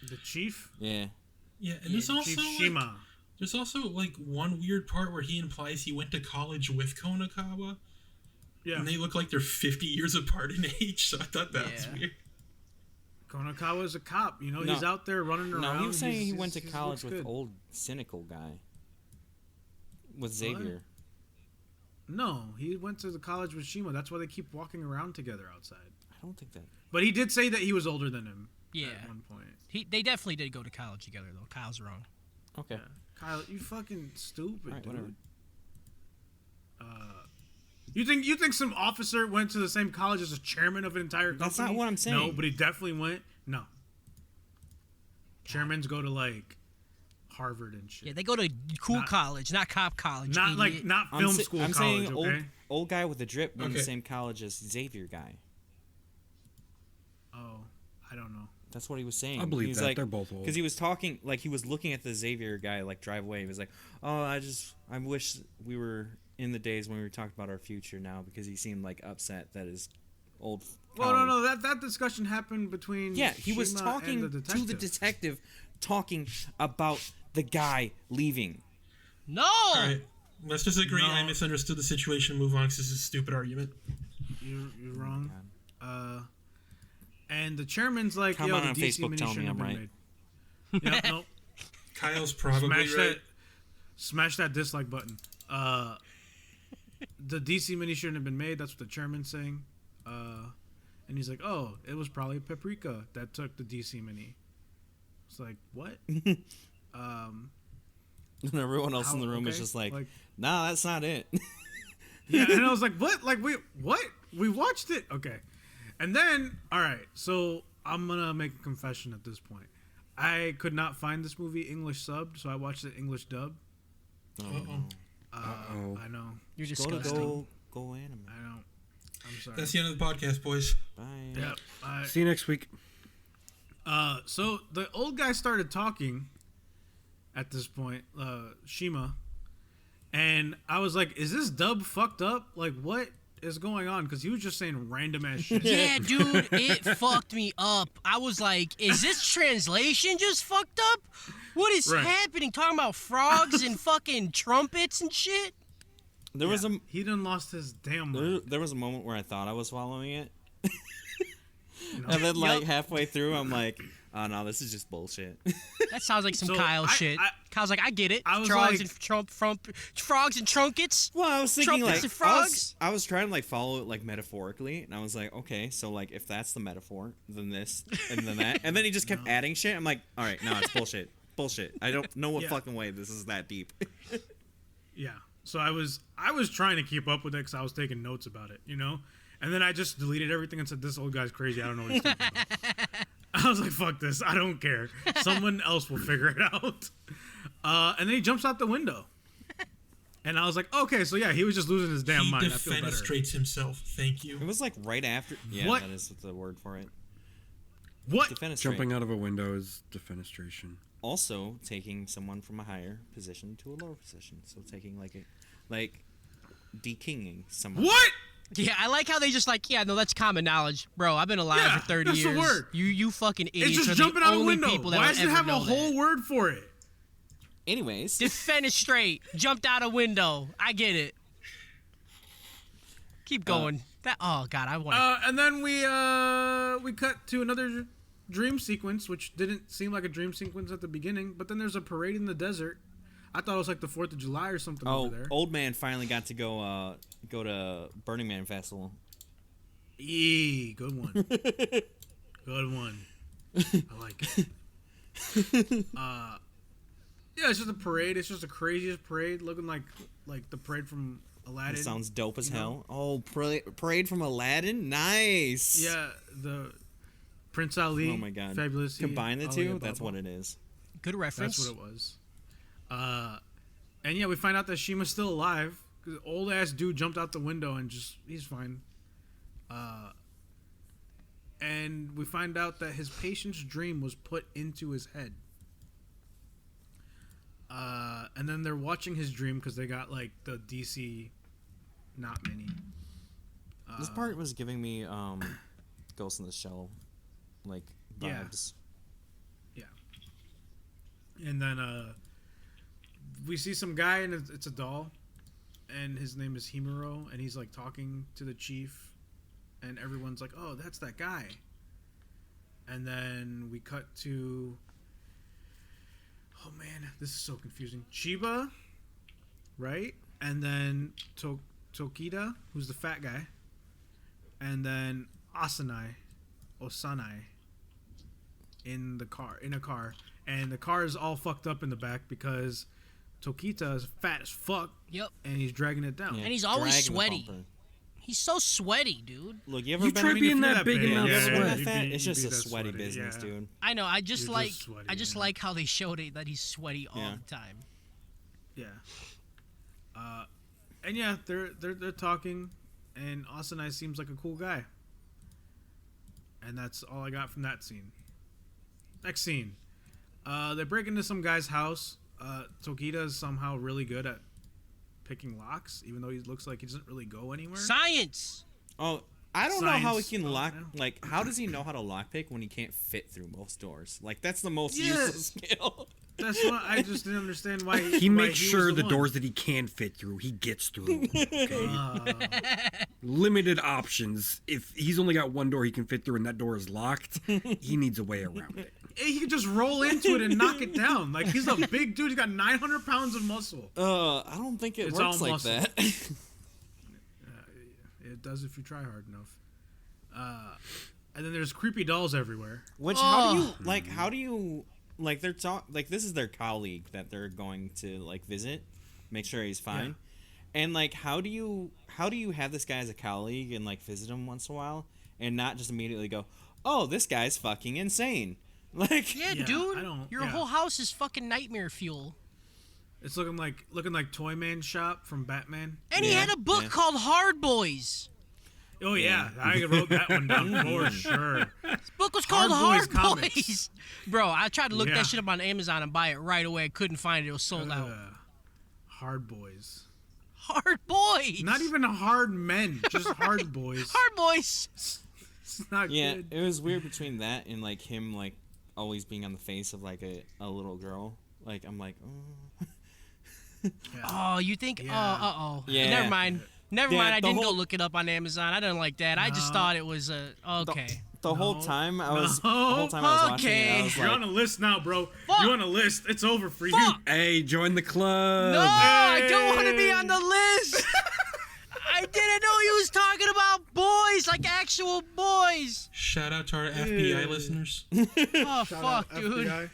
The chief. Yeah. Yeah, and there's also Chief like, Shima. there's also like one weird part where he implies he went to college with Konakawa, Yeah. and they look like they're 50 years apart in age. So I thought that was Yeah. weird. Konakawa's a cop. You know, No. he's out there running around. No, he was saying he He's- went to he's- college looks with good. old cynical guy. With Xavier. No, he went to the college with Shima. That's why they keep walking around together outside. I don't think that. But he did say that he was older than him Yeah. at one point. They definitely did go to college together, though. Kyle's wrong. Okay. Yeah. Kyle, you fucking stupid, Alright, dude. whatever. You think some officer went to the same college as a chairman of an entire company? That's not what I'm saying. No, but he definitely went. No. Chairmans go to like Harvard and shit. Yeah, they go to cool college, not cop college. Not idiot. not film school I'm college. saying Okay. old guy with a drip went to the Okay. same college as Xavier guy. Oh, I don't know. That's what he was saying. I believe He's that. like, They're both old. Because he was talking, like he was looking at the Xavier guy like drive away. He was like, "Oh, I wish we were in the days when we were talking about our future now," because he seemed like upset that his old. Well, no. That discussion happened between. Yeah, he was Shima talking and the to the detective, talking about the guy leaving. No. All right, let's just agree. No. I misunderstood the situation. Move on, 'cause this is a stupid argument. You're wrong. And the chairman's like, Come yo, on the on DC Facebook, mini tell me shouldn't have I'm been right. made. Yep, nope. Kyle's probably Smash right. that. Smash that dislike button. The DC mini shouldn't have been made. That's what the chairman's saying. And he's like, oh, it was probably Paprika that took the DC mini. It's like, what? And everyone else in the room is Okay, just like, like- "Nah, that's not it." Yeah, and I was like, what? Like, wait, what? We watched it? Okay. And then, all right, so I'm going to make a confession at this point. I could not find this movie English subbed, so I watched it English dubbed. Uh-oh. I know. You're Go disgusting. go anime. I know. I'm sorry. That's the end of the podcast, boys. Bye. Yep. See you next week. So the old guy started talking at this point, Shima, and I was like, is this dub fucked up? Like, what is going on? Because he was just saying random ass shit. Yeah, dude, it fucked me up. I was like, is this translation just fucked up? What is Right. happening? Talking about frogs and fucking trumpets and shit? There was a He done lost his damn mind. there was a moment where I thought I was following it, You know? and then like Yup. halfway through, I'm like, "Oh no, this is just bullshit." That sounds like some So, Kyle I- shit. I- Kyle's like, I get it. I was Frogs like- and frogs and trunkets. Well, I was thinking Trumpets like and frogs? I was trying to like follow it like metaphorically, and I was like, okay, so like if that's the metaphor, then this and then that, and then he just kept adding shit. I'm like, all right, no, it's bullshit, bullshit. I don't know what Yeah. fucking way this is that deep. Yeah. So I was trying to keep up with it because I was taking notes about it, you know? And then I just deleted everything and said, this old guy's crazy. I don't know what he's talking about. I was like, fuck this. I don't care. Someone else will figure it out. And then he jumps out the window. And I was like, okay, so yeah, he was just losing his damn He mind. I feel better. defenestrates himself. Thank you. It was like right after. Yeah, What? that is the word for it. What? Defenestrate. Jumping out of a window is defenestration. Also taking someone from a higher position to a lower position. So taking like de-kinging someone. What? Yeah, I like how they just like, yeah, no, that's common knowledge. Bro, I've been alive Yeah, for 30 that's the years. word. You fucking idiots It's are just the jumping out a only window. people that Why would does it ever have a know whole that. word for it? Anyways, Defenestrate. Jumped out a window. I get it. Keep going. Oh god, I want. And then we cut to another dream sequence, which didn't seem like a dream sequence at the beginning. But then there's a parade in the desert. I thought it was like the 4th of July or something over there. old man finally got to go to Burning Man Festival. Yee, good one. Good one. I like it. Yeah, it's just a parade. It's just the craziest parade, looking like the parade from Aladdin. That sounds dope as you know? hell. Oh, parade from Aladdin, nice. Yeah, the Prince Ali. Oh my god. Fabulous. Combine the Ali two. Ababa. That's what it is. Good reference. That's what it was. And yeah, we find out that Shima's still alive. 'Cause the old ass dude jumped out the window and he's fine. And we find out that his patient's dream was put into his head. And then they're watching his dream because they got like the DC not mini. This part was giving me Ghost in the Shell like Yeah. vibes. Yeah. And then we see some guy and it's a doll, and his name is Himuro, and he's like talking to the chief, and everyone's like, "Oh, that's that guy." And then we cut to, oh man, this is so confusing. Chiba, right? And then Tokita, who's the fat guy, and then Osanai in a car, and the car is all fucked up in the back because Tokita is fat as fuck, Yep. and he's dragging it down. Yeah, And he's always dragging the sweaty. bumper. He's so sweaty, dude. Look, you ever You been? try I mean, being if you're that big and not yeah, You ever been sweat. that fat? you'd It's be just a that sweaty sweaty, business, yeah. dude. I know. I just You're like just sweaty, I just yeah. like how they showed it that he's sweaty all Yeah. the time. Yeah. And yeah, they're talking, and Austin Ice seems like a cool guy. And that's all I got from that scene. Next scene. They break into some guy's house. Tokita is somehow really good at picking locks, even though he looks like he doesn't really go anywhere. Science. Oh, I don't know how he Science. can Oh, lock. no. Like, how does he know how to lockpick when he can't fit through most doors? Like, that's the most Yeah. useless skill. That's what I just didn't understand why He why makes was sure the one. doors that he can fit through, he gets through. Okay? Uh, Limited options. If he's only got one door he can fit through and that door is locked, he needs a way around it. he could just roll into it and knock it down. Like, he's a big dude. He's got 900 pounds of muscle. I don't think it It's works all like muscle. that. It does if you try hard enough. And then there's creepy dolls everywhere. Which how do you like? How do you like? They're like this is their colleague that they're going to like visit, make sure he's fine, and like how do you have this guy as a colleague and like visit him once in a while and not just immediately go, oh, this guy's fucking insane, like Yeah, Yeah, dude. I don't- Your yeah. whole house is fucking nightmare fuel. It's looking like Toy Man Shop from Batman. And he Yeah, had a book yeah. called Hard Boys. Oh yeah, I wrote that one down for sure. This book was called Hard Boys Hard comics. Boys. Bro, I tried to look Yeah. that shit up on Amazon and buy it right away. I couldn't find it. It was sold out. Hard boys. Hard Boys. Not even hard men, just hard boys. Hard Boys. It's not yeah, good. it was weird between that and like him like always being on the face of like a little girl. Like I'm like, oh. Oh, you think? Yeah. Oh. Yeah. Never mind. Never Yeah, mind. I the didn't go whole- look it up on Amazon. I didn't like that. I just No. thought it was okay. The whole No. time I was No. the whole time I was watching it, I Okay. was You're like, on a list now, bro. Fuck. You're on a list. It's over for you. Fuck. Hey, join the club. No, I don't want to be Hey. on the list. I didn't know he was talking about boys, like actual boys. Shout out to our FBI listeners. Oh, Shout fuck, out dude. FBI.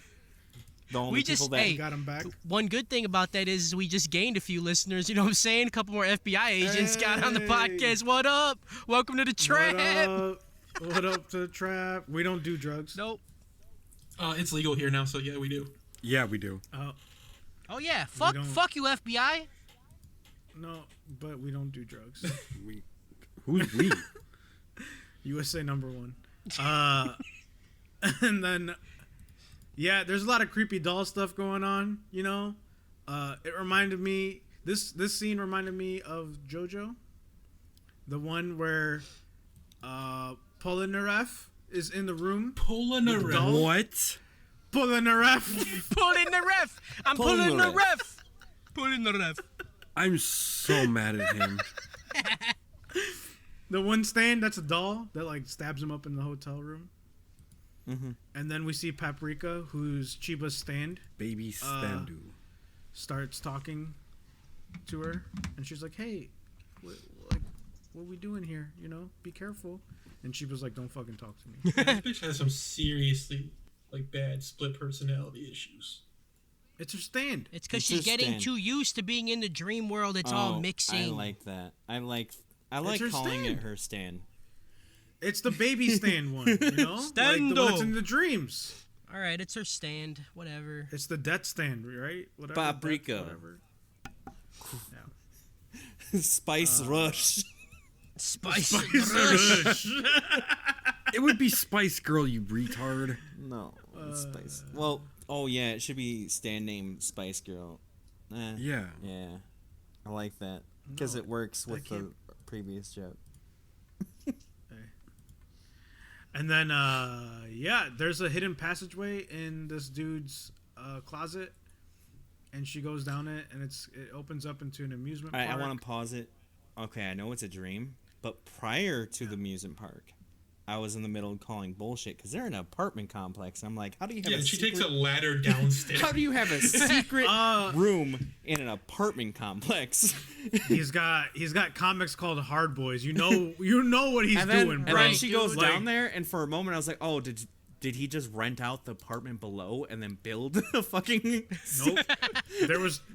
the only We people just- that hey, Got him back. One good thing about that is we just gained a few listeners. You know what I'm saying? A couple more FBI agents got on the Hey. podcast. What up? Welcome to the trap. What up to the trap? We don't do drugs. Nope. It's legal here now, so yeah, we do. Yeah, we do. Oh yeah. Fuck you, FBI. No, but we don't do drugs. Who's we? USA #1. And then, yeah, there's a lot of creepy doll stuff going on. You know, it reminded me. This scene reminded me of JoJo, the one where Polnareff is in the room. Polnareff. doll? What? Polnareff. Pull in the ref. I'm pulling the ref. Pull in the ref. I'm so mad at him. The one stand that's a doll that like stabs him up in the hotel room. Mhm. And then we see Paprika, who's Chiba's stand, Baby Standu. starts talking to her, and she's like, "Hey, what are we doing here? You know, be careful." And Chiba's like, "Don't fucking talk to me." This bitch has some seriously like bad split personality issues. It's her stand. It's because It's she's her getting stand. too used to being in the dream world. It's all Oh, mixing. I like that. I like her calling stand. it her stand. It's the baby stand one, you know, like the one that's Stando. in the dreams. All right, it's her stand. Whatever. It's the death stand, right? Whatever. Paprika. death, whatever. Spice Rush. Spice. It would be Spice Girl, you retard. No, it's Spice. Well, oh yeah, it should be stand name Spice Girl. Yeah. Yeah, I like that because No, it works that with the can't- previous joke. And then, yeah, there's a hidden passageway in this dude's closet, and she goes down it, and it opens up into an amusement All right, park. I want to pause it. Okay, I know it's a dream, but prior to the amusement park, I was in the middle of calling bullshit because they're in an apartment complex. I'm like, how do you have Yeah, a she secret... takes a ladder downstairs. How do you have a secret Uh, room in an apartment complex? He's got comics called Hard Boys. You know what he's and then, doing, and bro. then she goes Like, down there, and for a moment I was like, oh, did did he just rent out the apartment below and then build a fucking? Nope.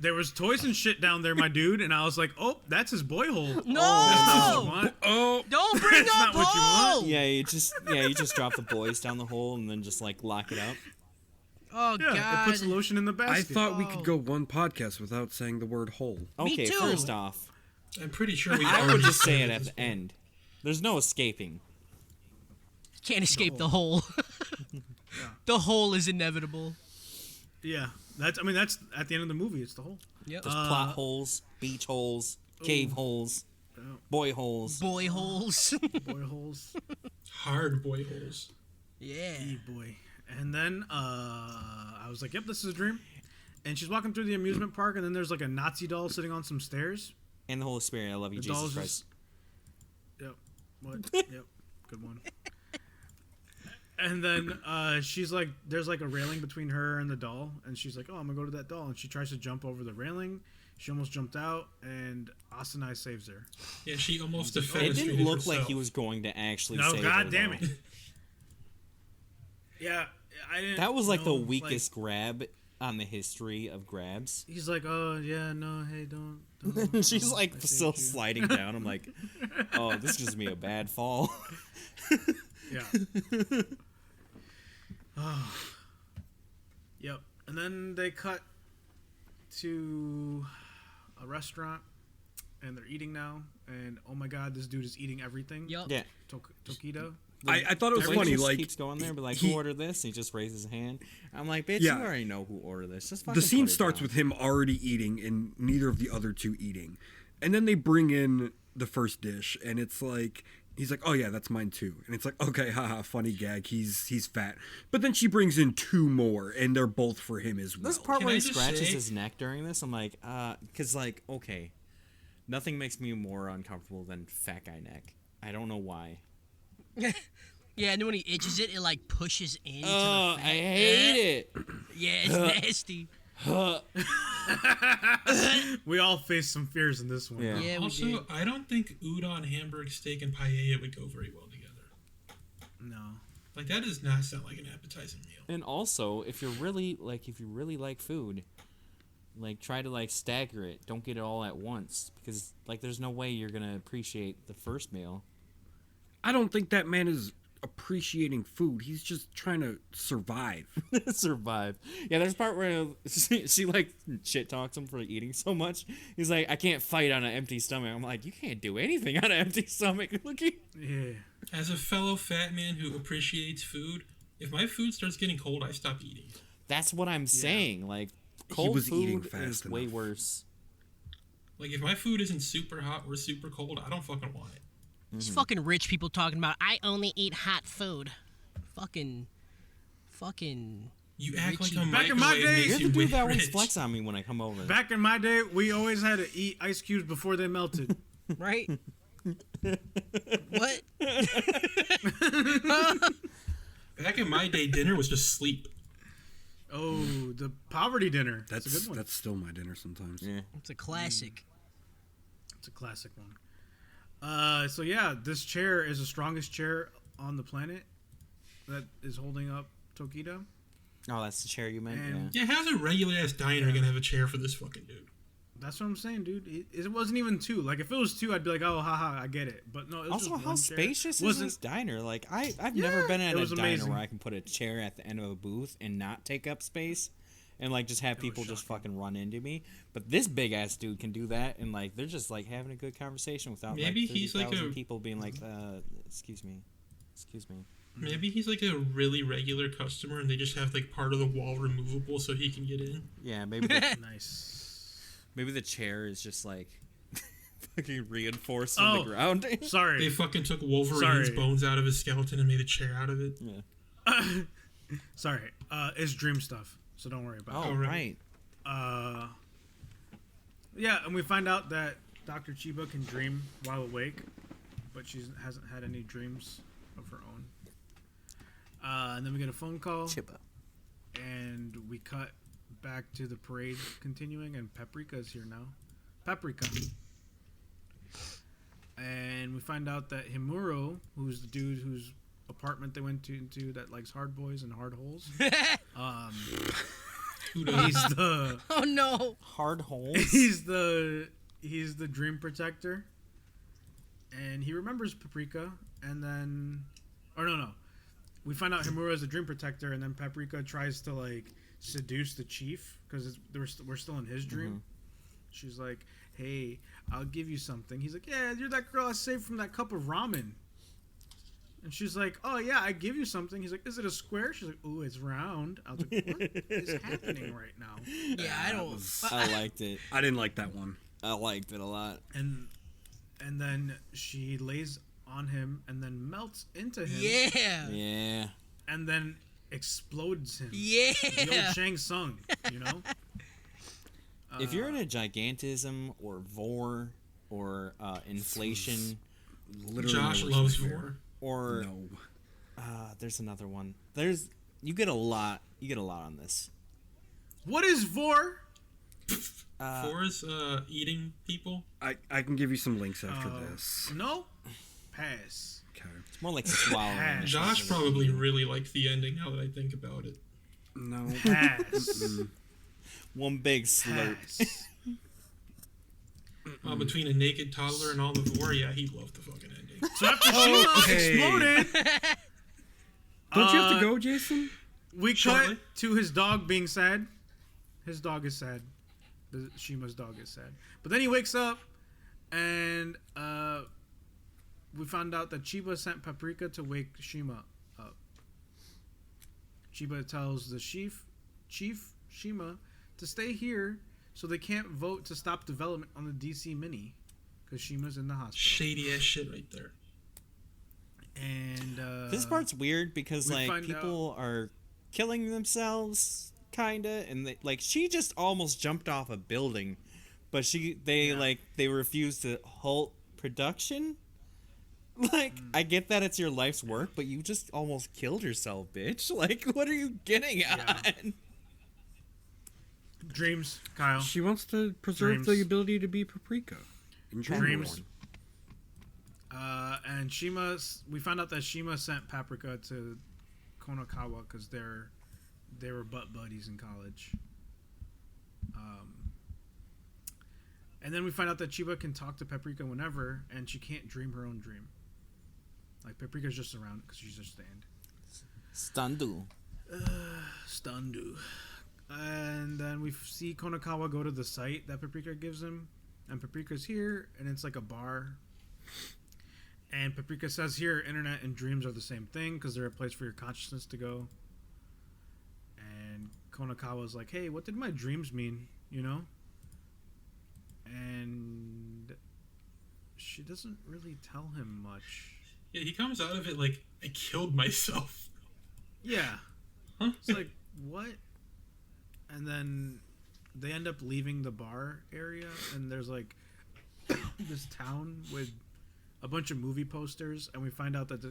there was toys and shit down there, my dude, and I was like, oh, that's his boy hole. No! That's not what you want. Oh, Don't bring That's up not what you want. hole! Yeah, you just drop the boys down the hole and then just like lock it up. Oh, Yeah, God. it puts the lotion in the I basket. thought we could go one podcast without saying the word hole. Me Okay, too. first off, I'm pretty sure we. I would already just say said it at this the end. There's no escaping. Can't escape the hole. The hole is inevitable. Yeah, that's at the end of the movie. It's the whole. Yep. There's plot holes, beach holes, cave holes, boy holes. Boy holes. Boy holes. hard boy holes. Yeah. Boy. And then I was like, yep, this is a dream. And she's walking through the amusement park, and then there's like a Nazi doll sitting on some stairs. And the Holy Spirit, I love you, The Jesus doll's Christ. Yep. What? Yep. Good one. And then she's like, there's like a railing between her and the doll, and she's like, oh, I'm gonna go to that doll, and she tries to jump over the railing. She almost jumped out, and Asanai saves her. Yeah, she almost It defeated didn't look herself. like he was going to actually No, save god her, damn though. it. Yeah, I didn't. That was like know, the weakest grab on the history of grabs. He's like, oh yeah, no, hey, don't. She's don't, like I still saved you." sliding down. I'm like, oh, this gives me a bad fall. Yeah. Oh. Yep. And then they cut to a restaurant, and they're eating now. And oh my god, this dude is eating everything. Yup. Yeah. Tokido. I thought it was The funny. waitress Like keeps going there, but like, he- who ordered this? He just raises his hand. I'm like, bitch, Yeah. you already know who ordered this. Just fucking the scene put it starts down. with him already eating and neither of the other two eating, and then they bring in the first dish, and it's like he's like, oh yeah, that's mine too, and it's like, okay, haha, funny gag, he's fat, but then she brings in two more, and they're both for him as well. This part Can where I he just scratches say- his neck during this, I'm like, because like, okay, nothing makes me more uncomfortable than fat guy neck. I don't know why. Yeah, and then when he itches it, it like pushes into Oh, the I fat. hate it. Yeah, it's nasty. We all face some fears in this one. Yeah. Yeah, we Also, did. I don't think udon, hamburg steak, and paella would go very well together. No. Like that does not sound like an appetizing meal. And also, if you really like food, like try to like stagger it. Don't get it all at once, because like there's no way you're gonna appreciate the first meal. I don't think that man is appreciating food. He's just trying to survive. Survive. Yeah, there's a part where she like shit talks him for eating so much. He's like, I can't fight on an empty stomach. I'm like, you can't do anything on an empty stomach. Look at Yeah. As a fellow fat man who appreciates food, if my food starts getting cold, I stop eating. That's what I'm saying. Like, cold was food eating fast is way enough. worse. Like if my food isn't super hot or super cold, I don't fucking want it. These fucking rich people talking about, I only eat hot food. Fucking. You act like Richie. a Back in my microwave day- makes You're you the way dude that always rich. flex on me when I come over. Back in my day, we always had to eat ice cubes before they melted. right? What? Back in my day, dinner was just sleep. Oh, the poverty dinner. That's a That's good one. that's still my dinner sometimes. Yeah. It's a classic. It's a classic one. So yeah, this chair is the strongest chair on the planet that is holding up Tokido. Oh, that's the chair you meant? And- Yeah. Yeah, how's a regular ass diner gonna have a chair for this fucking dude? That's what I'm saying, dude. It wasn't even two. Like, if it was two, I'd be like, oh, haha, I get it. But no, it was Also, just how one chair. spacious is Wasn't this diner? Like, I've Yeah, never been at it a was diner amazing. where I can put a chair at the end of a booth and not take up space, and like just have people just fucking run into me. But this big ass dude can do that, and like they're just like having a good conversation without Maybe like he's like 30,000 a- people being like, excuse me. Maybe he's like a really regular customer and they just have like part of the wall removable so he can get in. Yeah, maybe the, nice. maybe the chair is just like fucking reinforced in Oh. the ground. They Sorry. fucking took Wolverine's Sorry. bones out of his skeleton and made a chair out of it. Yeah. Sorry. It's dream stuff, so don't worry about Oh, it. right. Yeah, and we find out that Dr. Chiba can dream while awake, but she hasn't had any dreams of her own. And then we get a phone call, Chiba. and we cut back to the parade continuing, and Paprika is here now. Paprika. And we find out that Himuro, who's the dude who's apartment they went into that likes hard boys and hard holes. Who does? He's the Oh no. Hard holes. he's the dream protector, and he remembers Paprika, and then, or no, we find out Himura is the dream protector, and then Paprika tries to like seduce the chief because we're still in his dream. She's like, "Hey, I'll give you something." He's like, "Yeah, you're that girl I saved from that cup of ramen." And she's like, "Oh yeah, I give you something." He's like, "Is it a square?" She's like, "Ooh, it's round." I was like, "What is happening right now?" Yeah, I don't. I liked it. I didn't like that one. I liked it a lot. And then she lays on him and then melts into him. Yeah. Yeah. And then explodes him. Yeah. The old Shang Tsung, you know? If you're in a gigantism or vor or inflation Literally, Josh my worst loves nightmare. Vor. or No. there's another one. You get a lot on this. What is Vor? Vor is eating people. I can give you some links after this. No? Pass. Okay. It's more like swallowing. Josh probably really liked the ending. Now that I think about it. No. Pass. One big slurp. Pass. Between a naked toddler and all the Vor, yeah, he loved the fucking ending. So after Shima exploded, Don't you have to go, Jason? we Shortly. cut to his dog being sad. His dog is sad. Shima's dog is sad. But then he wakes up, and we found out that Chiba sent Paprika to wake Shima up. Chiba tells the Chief Shima to stay here so they can't vote to stop development on the DC Mini because Shima's in the hospital. Shady ass shit right there. And This part's weird because we like find people are killing themselves, kinda, and she just almost jumped off a building, but they refused to halt production. Like, I get that it's your life's work, but you just almost killed yourself, bitch. Like, what are you getting at? Dreams, Kyle. She wants to preserve Dreams. the ability to be Paprika. Enjoy Dreams. one. And we found out that Shima sent Paprika to Konakawa because they were butt buddies in college. And then we find out that Chiba can talk to Paprika whenever, and she can't dream her own dream. Like, Paprika's just around because she's just stand. Stundu. Stundu. And then we see Konakawa go to the site that Paprika gives him, and Paprika's here, and it's like a bar. And Paprika says here, internet and dreams are the same thing because they're a place for your consciousness to go. And Konakawa's like, hey, what did my dreams mean, you know? And she doesn't really tell him much. Yeah, he comes out of it like, I killed myself. Yeah. Huh? It's like, what? And then they end up leaving the bar area, and there's like this town with a bunch of movie posters, and we find out that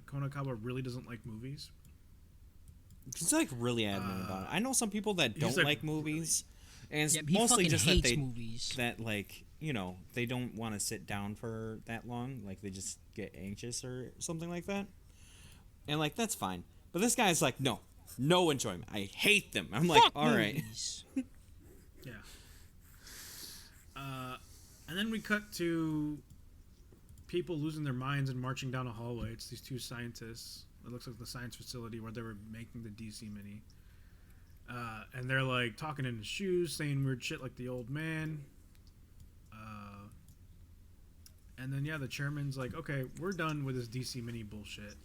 Konakawa really doesn't like movies. He's like really adamant about it. I know some people that don't like, like movies, and it's Yeah, he mostly fucking just that hates movies. they don't want to sit down for that long. Like, they just get anxious or something like that. And like, that's fine. But this guy's like, no enjoyment. I hate them. I'm like, Fuck all right. movies. Yeah. And then we cut to people losing their minds and marching down a hallway. It's these two scientists. It looks like the science facility where they were making the DC Mini. And they're like talking in his shoes, saying weird shit like the old man. And then, the chairman's like, okay, we're done with this DC Mini bullshit.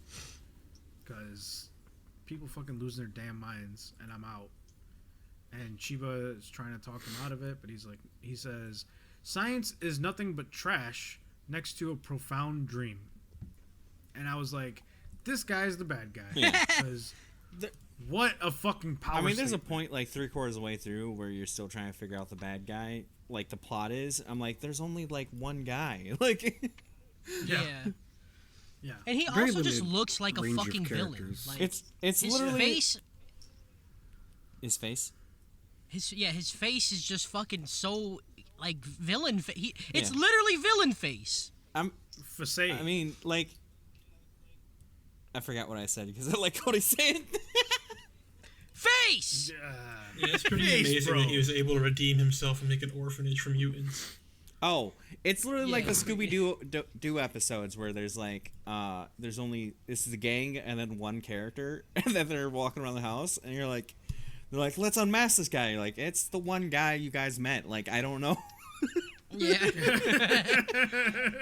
Because people fucking losing their damn minds, and I'm out. And Chiba is trying to talk him out of it, but he says, science is nothing but trash next to a profound dream. And I was like, this guy's the bad guy. Yeah. Because what a fucking power I mean, there's a statement. point like 3/4 of the way through where you're still trying to figure out the bad guy. Like, the plot is, I'm like, there's only like one guy. Like, Yeah. Yeah. And he Very also just limited looks like a range of fucking villain. characters. Like, it's his literally face. his face. His face is just fucking so like villain. It's Yeah. literally villain face. Facade. I mean, like, I forgot what I said because I like Cody saying. Face. Yeah, it's pretty Face, amazing bro. that he was able to redeem himself and make an orphanage for mutants. Oh, it's literally like Yeah. the Scooby-Doo episodes where there's like, there's only, this is a gang and then one character, and then they're walking around the house, and you're like, they're like, let's unmask this guy. You're like, it's the one guy you guys met. Like, I don't know. Yeah.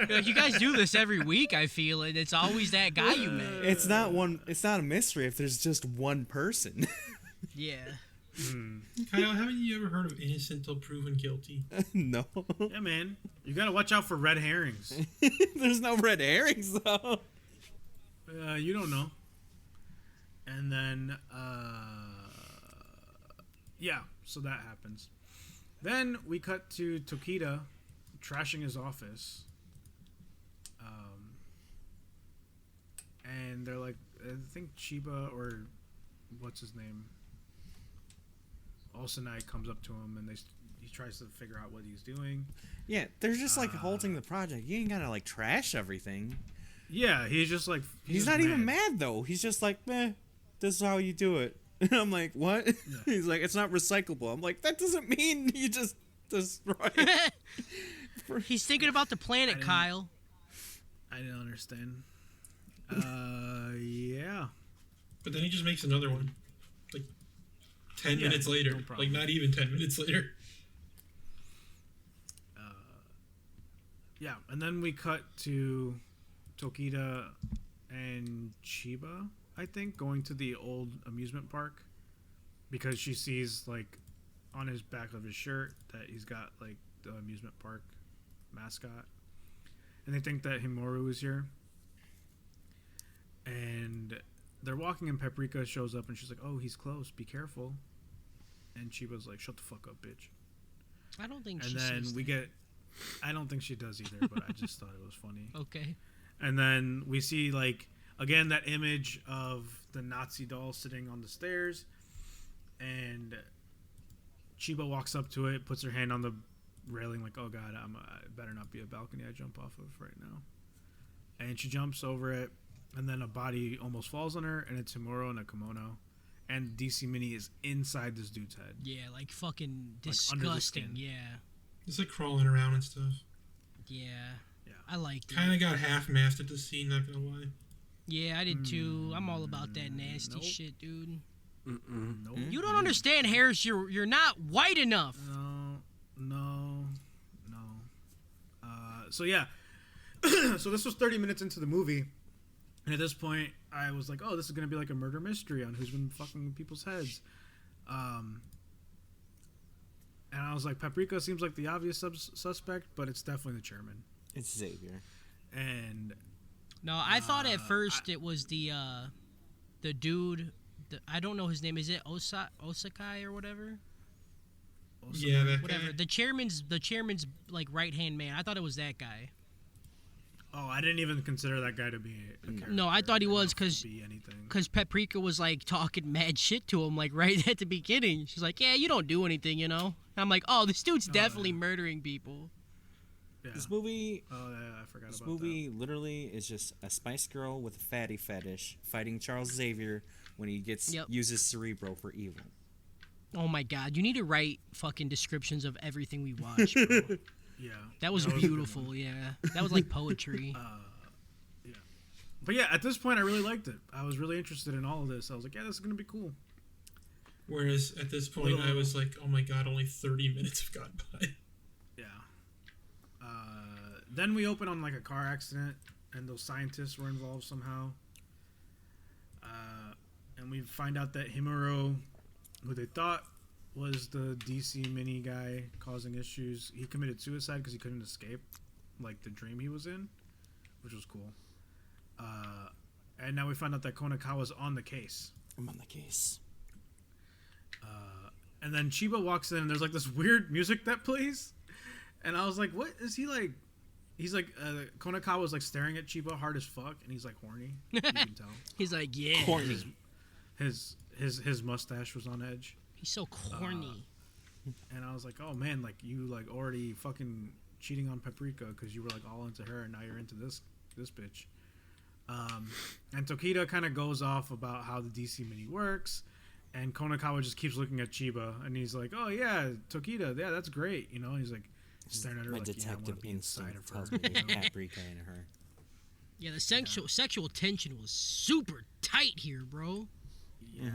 Like, you guys do this every week, I feel, and it's always that guy you met. It's not a mystery if there's just one person. Yeah. Kyle, haven't you ever heard of innocent till proven guilty? No. Yeah, man. You gotta watch out for red herrings. There's no red herrings, though. You don't know. And then, yeah, so that happens. Then we cut to Tokita trashing his office. And they're like, I think Chiba or what's his name? Olsenite comes up to him and he tries to figure out what he's doing. Yeah, they're just like halting the project. You ain't gotta like trash everything. Yeah, he's just like He's just not even mad though. He's just like, meh, this is how you do it. And I'm like, what? He's like, it's not recyclable. I'm like, that doesn't mean you just destroy it. He's thinking about the planet, Kyle. I didn't understand. Yeah. But then he just makes another one. Like 10 Yeah, minutes later. no problem. Like not even 10 minutes later. Yeah, and then we cut to Tokita and Chiba, I think, going to the old amusement park because she sees, like, on his back of his shirt that he's got, like, the amusement park mascot. And they think that Himuru is here. And they're walking and Paprika shows up and she's like, oh, he's close, be careful. And Chiba's like, shut the fuck up, bitch. I don't think And she then says we that. get... I don't think she does either, but I just thought it was funny. Okay. And then we see, like, again, that image of the Nazi doll sitting on the stairs. And Chiba walks up to it, puts her hand on the railing, like, oh, God, I better not be a balcony I jump off of right now. And she jumps over it, and then a body almost falls on her, and it's Himuro in a kimono. And DC Mini is inside this dude's head. Yeah, like fucking Like, under the disgusting. skin. Yeah. Just like crawling around and stuff. Yeah. Yeah. I liked it. Kind of got half-masked at the scene, not gonna lie. Yeah, I did too. I'm all about that nasty Nope. shit, dude. Nope. You don't understand, Harris. You're not white enough. No. So yeah. So this was 30 minutes into the movie. And at this point, I was like, oh, this is going to be like a murder mystery on who's been fucking people's heads. And I was like, Paprika seems like the obvious suspect, but it's definitely the chairman. It's Xavier. And No, I thought at first it was the dude. I don't know his name. Is it Osakai or whatever? also, Yeah, that Whatever. guy. The chairman's like right hand man. I thought it was that guy. oh, I didn't even consider that guy to be a character. No, I thought he was enough to 'cause- be anything. Because Paprika was like talking mad shit to him like right at the beginning. She's like, "Yeah, you don't do anything, you know." And I'm like, "Oh, this dude's definitely yeah. murdering people." Yeah. This movie Oh, yeah, I forgot This about movie literally is just a Spice Girl with a fatty fetish fighting Charles Xavier when he uses Cerebro for evil. Oh my god, you need to write fucking descriptions of everything we watch, bro. that. Yeah. That was a good beautiful, one. yeah. That was like poetry. But yeah, at this point, I really liked it. I was really interested in all of this. I was like, yeah, this is going to be cool. Whereas at this point, I was like, oh my god, only 30 minutes have gone by. Yeah. Then we open on like a car accident, and those scientists were involved somehow. And we find out that Himuro, who they thought was the DC Mini guy causing issues, he committed suicide because he couldn't escape, like the dream he was in, which was cool. And now we find out that Konakawa's on the case. I'm on the case. And then Chiba walks in, and there's like this weird music that plays. And I was like, what is he like? He's like, Konakawa's like staring at Chiba hard as fuck, and he's like horny. You can tell. He's like, yeah. Corny. His mustache was on edge. He's so corny. And I was like, oh man, like you like already fucking cheating on Paprika because you were like all into her, and now you're into this bitch. And Tokita kind of goes off about how the DC Mini works, and Konakawa just keeps looking at Chiba, and he's like, "Oh yeah, Tokita, yeah, that's great," you know. He's like staring at her My like, detective "Yeah, I wanna be inside instinct of her." tells me you know? there's paprika in her. Yeah, the sexual tension was super tight here, bro. Yeah,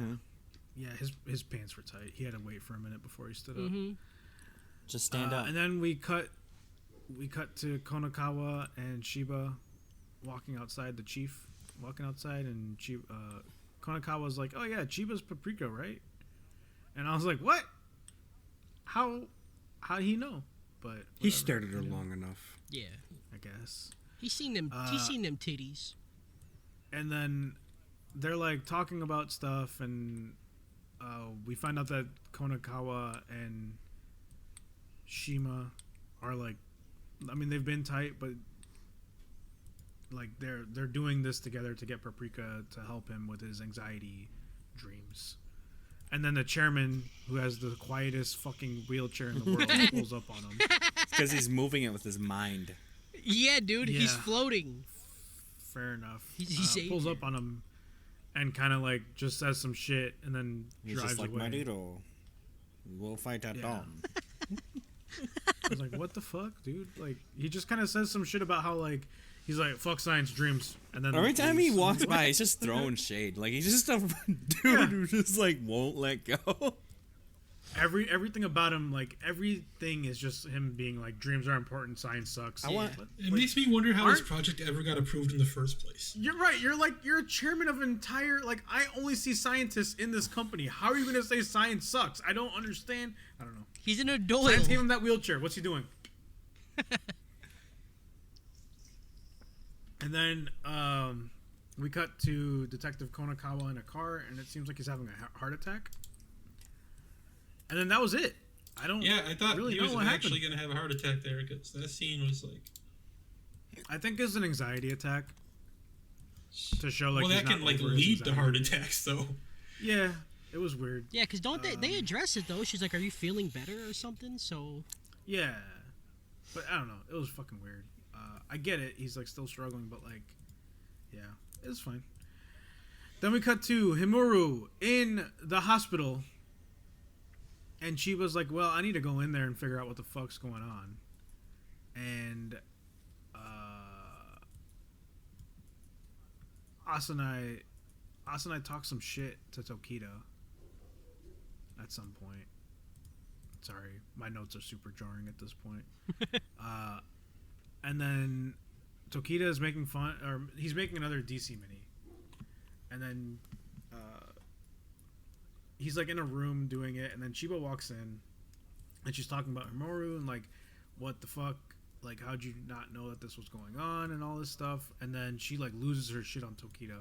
yeah. His pants were tight. He had to wait for a minute before he stood up. Just stand up. And then we cut to Konakawa and Shiba walking outside. The chief walking outside, and Konakawa's like, "Oh yeah, Chiba's Paprika, right?" And I was like, "What? How did he know?" But He whatever, stared at her you know, long enough. Yeah, I guess. he's seen them. He's seen them titties. And then they're like talking about stuff, and we find out that Konakawa and Shima are like, I mean, they've been tight, but like they're doing this together to get Paprika to help him with his anxiety dreams. And then the chairman, who has the quietest fucking wheelchair in the world, pulls up on him. Because he's moving it with his mind. Yeah, dude, he's Yeah. floating. Fair enough. He's pulls Asian. up on him and kind of like just says some shit and then He's drives just like, away. Marito, we'll fight at Yeah. dawn. I was like, what the fuck, dude? Like, he just kind of says some shit about how, like, he's like, fuck science dreams. And then Every time he leaves. walks by, he's just throwing shade. Like, he's just a dude who just, like, won't let go. Everything about him, like, everything is just him being like, dreams are important, science sucks. It makes me wonder how this project ever got approved in the first place. You're right. You're a chairman of an entire, like, I only see scientists in this company. How are you going to say science sucks? I don't understand. I don't know. He's an adult. Science gave him that wheelchair. What's he doing? And then we cut to Detective Konakawa in a car, and it seems like he's having a heart attack. And then that was it. I don't. Yeah, I thought really he know was what actually happened. going to have a heart attack there because that scene was like. I think it's an anxiety attack to show like. Well, he's that not can like over his lead to anxiety. heart attacks, though. Yeah, it was weird. Yeah, because don't they address it though? She's like, "Are you feeling better or something?" So Yeah, but I don't know. It was fucking weird. I get it. He's like still struggling, but like, yeah, it was fine. Then we cut to Himuru in the hospital, and Chiba's like, "Well, I need to go in there and figure out what the fuck's going on." And Asanai talks some shit to Tokita at some point. Sorry, my notes are super jarring at this point. And then Tokita is making fun, or he's making another DC mini. And then he's like in a room doing it, and then Chiba walks in, and she's talking about Himuru and like, what the fuck, like how'd you not know that this was going on and all this stuff. And then she like loses her shit on Tokita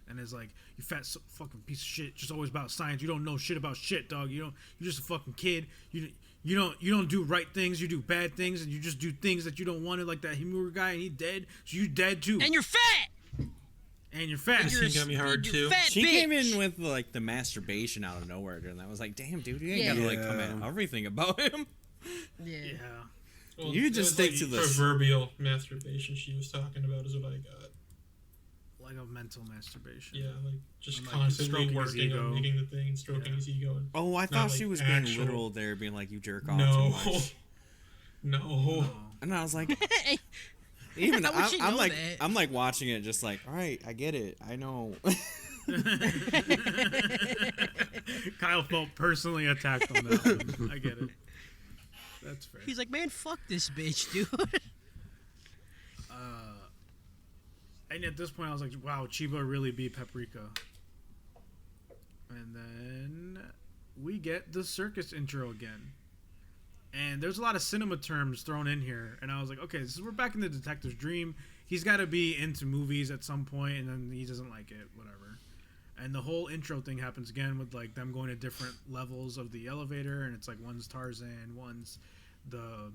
and is like, you fat fucking piece of shit, just always about science, you don't know shit about shit, dog, you're just a fucking kid, you don't do right things, you do bad things, and you just do things that you don't want. Like that Himuru guy, and he dead, so you dead too, and you're fat. and you're fat. This scene got me hard you're too. fat She bitch. came in with, like, the masturbation out of nowhere, and I was like, damn, dude, you ain't gotta, like, come at everything about him. Yeah. Yeah. Well, You it just was stick to the proverbial masturbation she was talking about is what I got. Like a mental masturbation. Yeah, like just And, like, constantly stroking his working ego. on making the thing and stroking Yeah. his ego. And Oh, I not, thought like, she was actual- being literal there, being like, you jerk off No, too much. no. And I was like, even How would she I'm know like, that? I'm like watching it, just like, all right, I get it, I know. Kyle felt personally attacked on that one. I get it. That's fair. He's like, man, fuck this bitch, dude. And at this point, I was like, wow, Chiba really beat Paprika. And then we get the circus intro again. And there's a lot of cinema terms thrown in here. And I was like, okay, we're back in the detective's dream. He's got to be into movies at some point, and then he doesn't like it, whatever. And the whole intro thing happens again with like them going to different levels of the elevator. And it's like one's Tarzan, one's the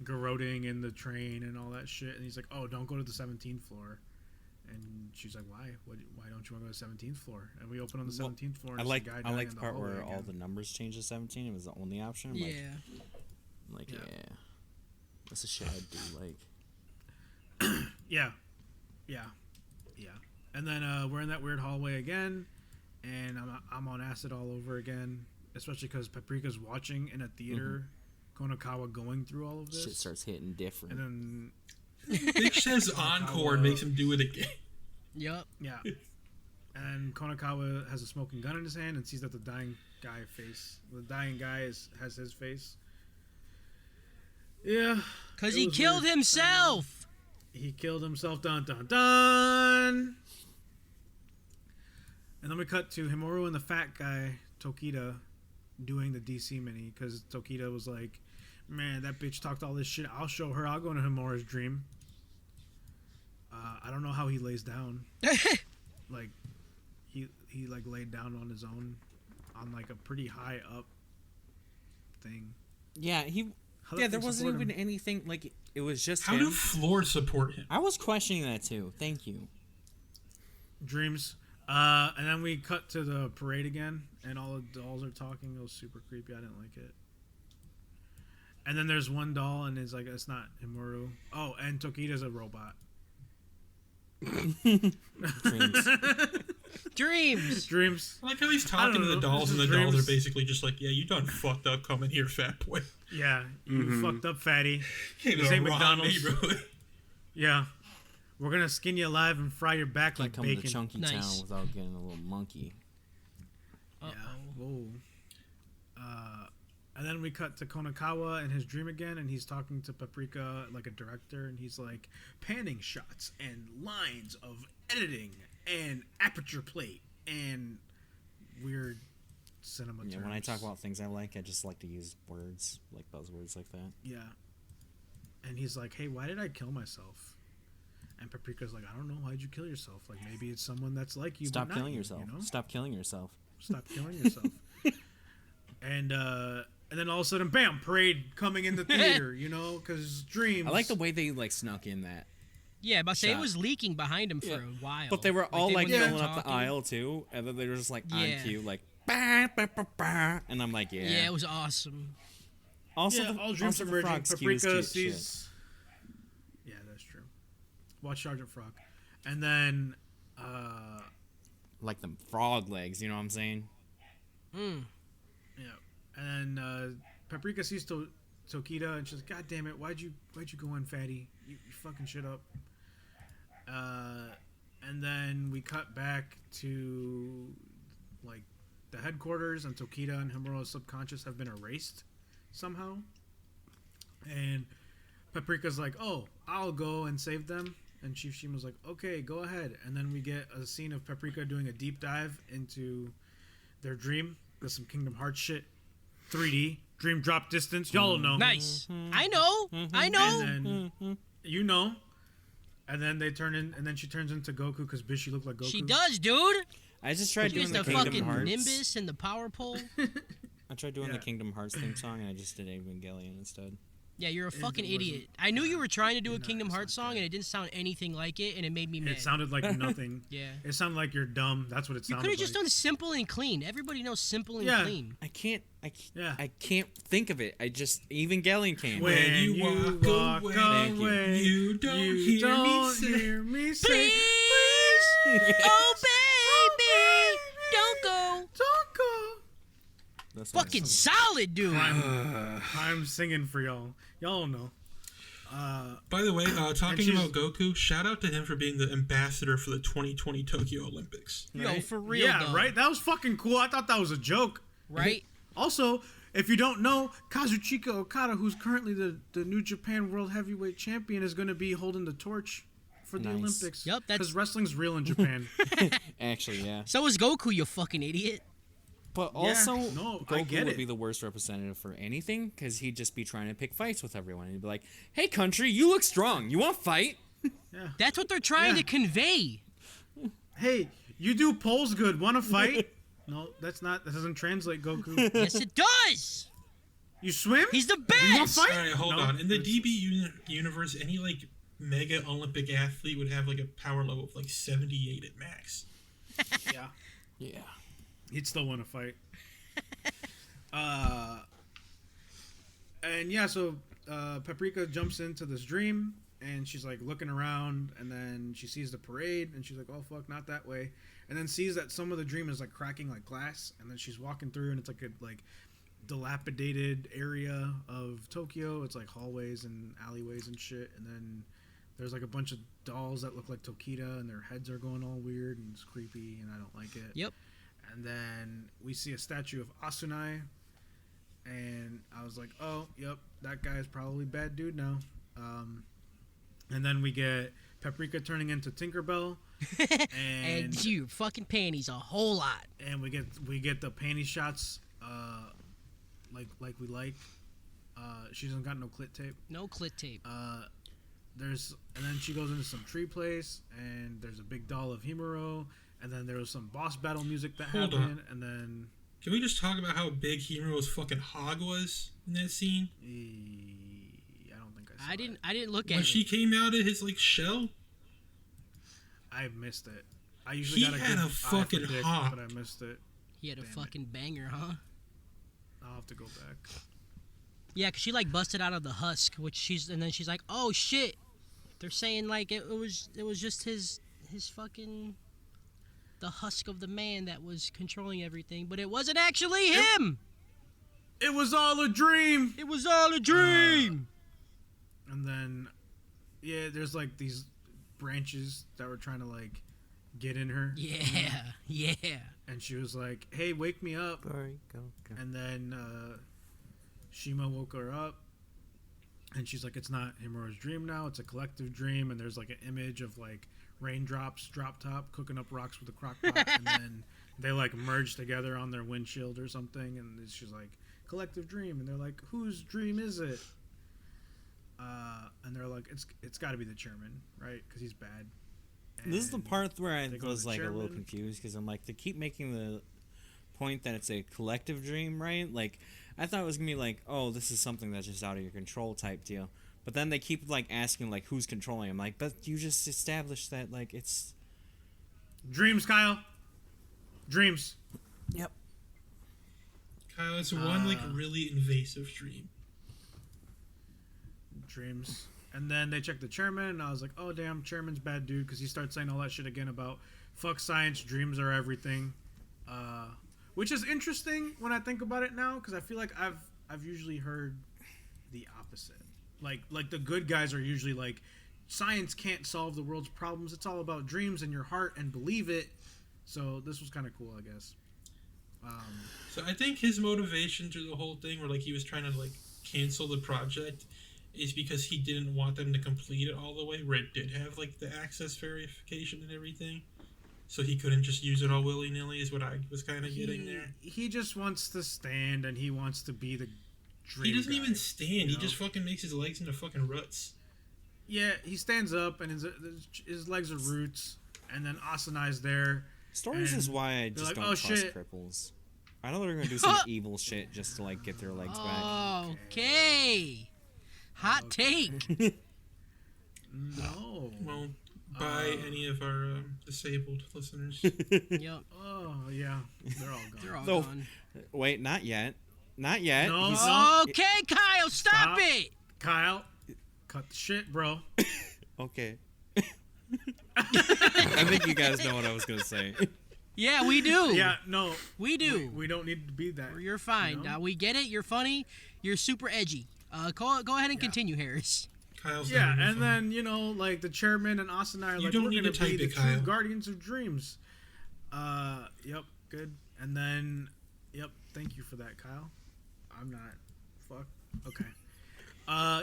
garroting in the train and all that shit. And he's like, oh, don't go to the 17th floor. And she's like, "Why? Why don't you want to go to the 17th floor?" And we open on the 17th floor. And I it's like the guy I dying like in the the part hallway where all again. the numbers changed to 17. It was the only option. I'm Yeah. like, Yeah. yeah, that's a shit I'd do. Like, Yeah. And then we're in that weird hallway again, and I'm on acid all over again, especially because Paprika's watching in a theater, Konakawa going through all of this. Shit starts hitting different. And then Bitch says encore and makes him do it again. Yup. yeah, and Konakawa has a smoking gun in his hand and sees that the dying guy has his face. Yeah, Because it he was killed weird. himself. He killed himself. Dun dun dun. And then we cut to Himuro and the fat guy Tokita doing the DC mini because Tokita was like, "Man, that bitch talked all this shit. I'll show her. I'll go into Himuro's dream." I don't know how he lays down. Like he like laid down on his own on like a pretty high up thing. Yeah, How the Yeah, there fuck wasn't support even him? anything like it was just How him. do floors support him? I was questioning that too. Thank you. Dreams. And then we cut to the parade again, and all the dolls are talking. It was super creepy. I didn't like it. And then there's one doll, and it's like, it's not Himuro. Oh, and Tokita's a robot. Dreams. Dreams. Dreams. I like how he's I talking don't to the know, dolls, this and the is dolls dreams. are basically just like, "Yeah, you done fucked up coming here, fat boy." Yeah, you fucked up, fatty. Came This to ain't the wrong McDonald's. neighborhood. Yeah. We're gonna skin you alive and fry your back Can't like come bacon. to Chunky Nice. Town without getting a little monkey. Yeah. Whoa. And then we cut to Konakawa in his dream again, and he's talking to Paprika like a director, and he's like, panning shots and lines of editing and aperture plate and weird cinema Yeah, terms. when I talk about things I just like to use words like buzzwords like that. Yeah. And he's like, hey, why did I kill myself? And Paprika's like, I don't know, why'd you kill yourself? Like, maybe it's someone that's like you, Stop but not killing you, yourself. You know? Stop killing yourself. Stop killing yourself. And then all of a sudden, bam, parade coming in the theater, you know, because dreams. I like the way they like snuck in that. Yeah, but say it Shot. was leaking behind him for Yeah. a while. But they were all they like wouldn't filling stop up the talking. aisle too, and then they were just like on Yeah. cue, like bah, bah, bah, bah, and I'm like, yeah. Yeah, it was awesome. Also, Yeah, the, all dreams also are the merging. frogs Paprika cute sees. Yeah, that's true. Watch Sergeant Frog, and then like them frog legs. You know what I'm saying? Mm. yeah, and then Paprika sees Tokita, and she's like, "God damn it, why'd you go in, fatty? You fucking shit up." And then we cut back to like the headquarters, and Tokita and Himuro's subconscious have been erased somehow. And Paprika's like, "Oh, I'll go and save them." And Chief Shima's like, "Okay, go ahead." And then we get a scene of Paprika doing a deep dive into their dream with some Kingdom Hearts shit, 3D dream drop distance. Y'all don't know. Nice. I know. I know. And then you know. And then they turn in, and then she turns into Goku because Bishi looked like Goku. She does, dude. I just tried She doing used the the Kingdom fucking Hearts. Nimbus and the power pole. I tried doing the Yeah. Kingdom Hearts theme song, and I just did Evangelion instead. Yeah, you're a fucking wasn't- idiot. I knew you were trying to do a No, Kingdom it's Hearts not song, good. and it didn't sound anything like it, and it made me mad. It sounded like nothing. Yeah. It sounded like you're dumb. That's what it You sounded could like. have just done simple and clean. Everybody knows simple and Yeah. clean. I can't Yeah. think of it. I just Evangelion came. When you you walk walk Thank you. away, You don't hear me say- hear me say, Please, oh baby, don't go. don't go. That's Fucking awesome. solid, dude. I'm singing for y'all. Y'all don't know. By the way, talking she's- about Goku, shout out to him for being the ambassador for the 2020 Tokyo Olympics. Yo, for real, Yeah, though. right? That was fucking cool. I thought that was a joke. Right? Also, if you don't know, Kazuchika Okada, who's currently the New Japan World Heavyweight Champion, is going to be holding the torch for the Nice. Olympics. Yep, that's- because wrestling's real in Japan. Actually, yeah. So is Goku, you fucking idiot. But Yeah, also, no, I Goku get would it. be the worst representative for anything because he'd just be trying to pick fights with everyone. He'd be like, "Hey, country, you look strong. You want to fight?" That's what they're trying Yeah. to convey. Hey, you do poles good. Want to fight? No, that's not. That doesn't translate, Goku. Yes, it does. You swim? He's the You want best. fight? All right, hold No, on. In the it's- DB universe, any like mega Olympic athlete would have like a power level of like 78 at max. Yeah. Yeah. He'd still want to fight. And yeah, so Paprika jumps into this dream, and she's like looking around, and then she sees the parade, and she's like, oh fuck, not that way, and then sees that some of the dream is like cracking like glass, and then she's walking through, and it's like a dilapidated area of Tokyo. It's like hallways and alleyways and shit, and then there's like a bunch of dolls that look like Tokita, and their heads are going all weird, and it's creepy, and I don't like it. Yep. And then we see a statue of Asunai, and I was like, oh, yep, that guy's probably bad dude now. And then we get Paprika turning into Tinkerbell, And you fucking panties a whole lot. and we get the panty shots, like we like. She doesn't got no clit tape. No clit tape. And then she goes into some tree place, and there's a big doll of Himuro, and then there was some boss battle music that Hold happened, and then Can we just talk about how big Himuro's fucking hog was in that scene? I don't think I saw I didn't look at When it. she came out of his like shell, I missed it. I usually He got a had good a eye for fucking dick, hawk. but I missed it. He had a Damn it. fucking banger, huh? I'll have to go back. Yeah, 'cause she like busted out of the husk, and then she's like, oh shit. They're saying like it was just his fucking the husk of the man that was controlling everything, but it wasn't actually him. It was all a dream. It was all a dream. And then, yeah, there's like these branches that were trying to like get in her, Yeah. and she was like, "Hey, wake me up." And then Shima woke her up, and she's like, "It's not Himuro's dream now; it's a collective dream." And there's like an image of like raindrops, drop top, cooking up rocks with a crock pot, and then they like merge together on their windshield or something. And she's like, "Collective dream," and they're like, "Whose dream is it?" And they're like, "It's got to be the chairman, right? Because he's bad." This is the And part where I they go to was the like a little chairman. confused because I'm like, they keep making the point that it's a collective dream, right? Like, I thought it was gonna be like, oh, this is something that's just out of your control type deal. But then they keep like asking like, who's controlling him? Like, but you just established that like it's. Dreams, Kyle. Dreams. Yep. Kyle, it's one like really invasive dream. Dreams. And then they check the chairman, and I was like, oh, damn, chairman's bad dude, because he starts saying all that shit again about fuck science, dreams are everything. Which is interesting when I think about it now, because I feel like I've usually heard the opposite. Like the good guys are usually like, science can't solve the world's problems. It's all about dreams and your heart and believe it. So this was kind of cool, I guess. So I think his motivation through the whole thing, where like he was trying to like cancel the project, is because he didn't want them to complete it all the way, where it did have like the access verification and everything. So he couldn't just use it all willy nilly, is what I was kind of getting there. He just wants to stand, and he wants to be the dream He doesn't guy, even stand. you He know? just fucking makes his legs into fucking ruts. Yeah, he stands up, and his legs are roots, and then Asanai's there. Stories And is why I they're just like, don't "Oh, trust shit." cripples. I know they're gonna do some evil shit just to like get their legs back. Okay. Hot take. No. Won't buy any of our disabled listeners. Yep. Oh, yeah. They're all gone. They're all No. gone. Wait, not yet. Not yet. No. He's- No. Okay, Kyle, stop it. Kyle, cut the shit, bro. Okay. I think you guys know what I was gonna say. Yeah, we do. Yeah, no. We do. We don't need to be that. You're fine. You know? We get it. You're funny. You're super edgy. Go ahead and continue, Harris. Kyle's Yeah, never been and fun. then, like, the chairman and Asanai are You like, don't we're need going to to be type the it, true Kyle. guardians of dreams. Yep, good. And then, yep, thank you for that, Kyle. I'm not. Fuck. Okay.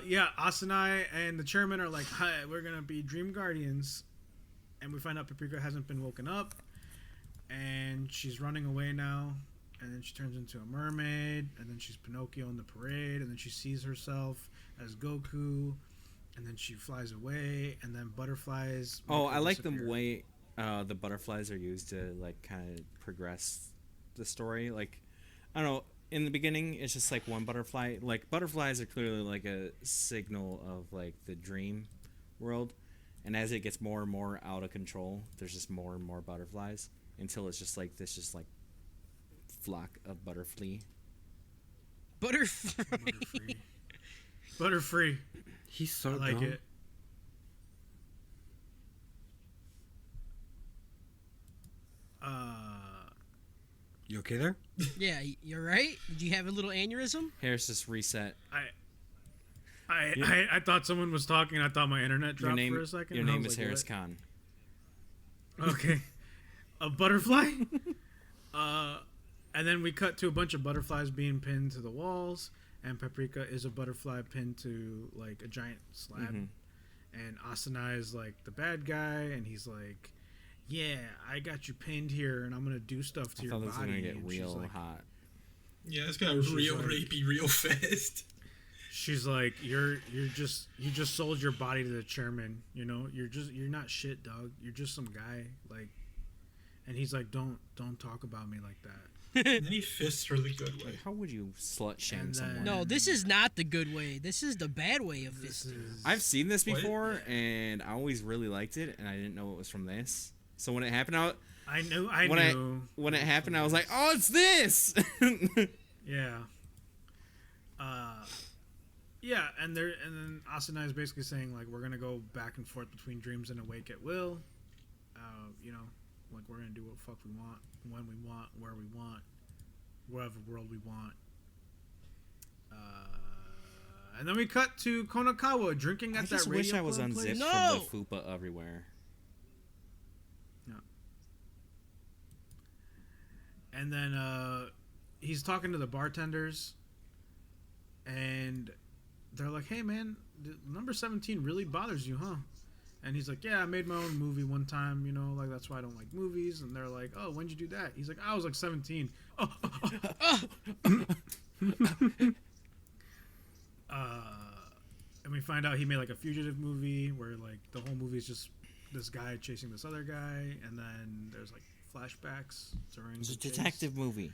Yeah, Asanai and the chairman are like, hi, we're going to be dream guardians. And we find out Paprika hasn't been woken up. And she's running away now. And then she turns into a mermaid. And then she's Pinocchio in the parade. And then she sees herself as Goku. And then she flies away. And then butterflies. Oh, make her I like the disappear. way the butterflies are used to like kind of progress the story. Like, I don't know. In the beginning, it's just like one butterfly. Like butterflies are clearly like a signal of like the dream world, and as it gets more and more out of control, there's just more and more butterflies until it's just like this, just like flock of butterfly. Butterfree. Butterfree. He's so I like dumb. it. You okay there? Yeah, you're right. Did you have a little aneurysm? Harris just reset. I thought someone was talking. I thought my internet dropped for a second. Your and I name was is like, Harris what? Khan. Okay. A butterfly? And then we cut to a bunch of butterflies being pinned to the walls, and Paprika is a butterfly pinned to, like, a giant slab. And Asuna is, like, the bad guy, and he's like, yeah, I got you pinned here, and I'm going to do stuff to I your thought body. this was gonna get And she's real like, hot. Yeah, it's got real like- rapey real fast. She's like, you just sold your body to the chairman, you know? You're not shit, dog. You're just some guy, like. And he's like, don't talk about me like that. And then he fists her the good way. Like, how would you slut shame And then- someone? No, this is not the good way. This is the bad way of This this. is I've seen this What? before, and I always really liked it, and I didn't know it was from this. So when it happened, I knew. when it happened, I was like, "Oh, it's this!" Yeah. Yeah, and then Asuna is basically saying, like, we're gonna go back and forth between dreams and awake at will. You know, like, we're gonna do what the fuck we want, when we want, where we want, whatever world we want. And then we cut to Konakawa drinking I at that just radio wish I was club unzipped place. No! from the fupa everywhere. And then he's talking to the bartenders, and they're like, hey, man, number 17 really bothers you, huh? And he's like, yeah, I made my own movie one time, you know, like, that's why I don't like movies. And they're like, oh, when'd you do that? He's like, I was like 17. And we find out he made, like, a fugitive movie where, like, the whole movie is just this guy chasing this other guy, and then there's, like, flashbacks during It's a the chase. detective movie.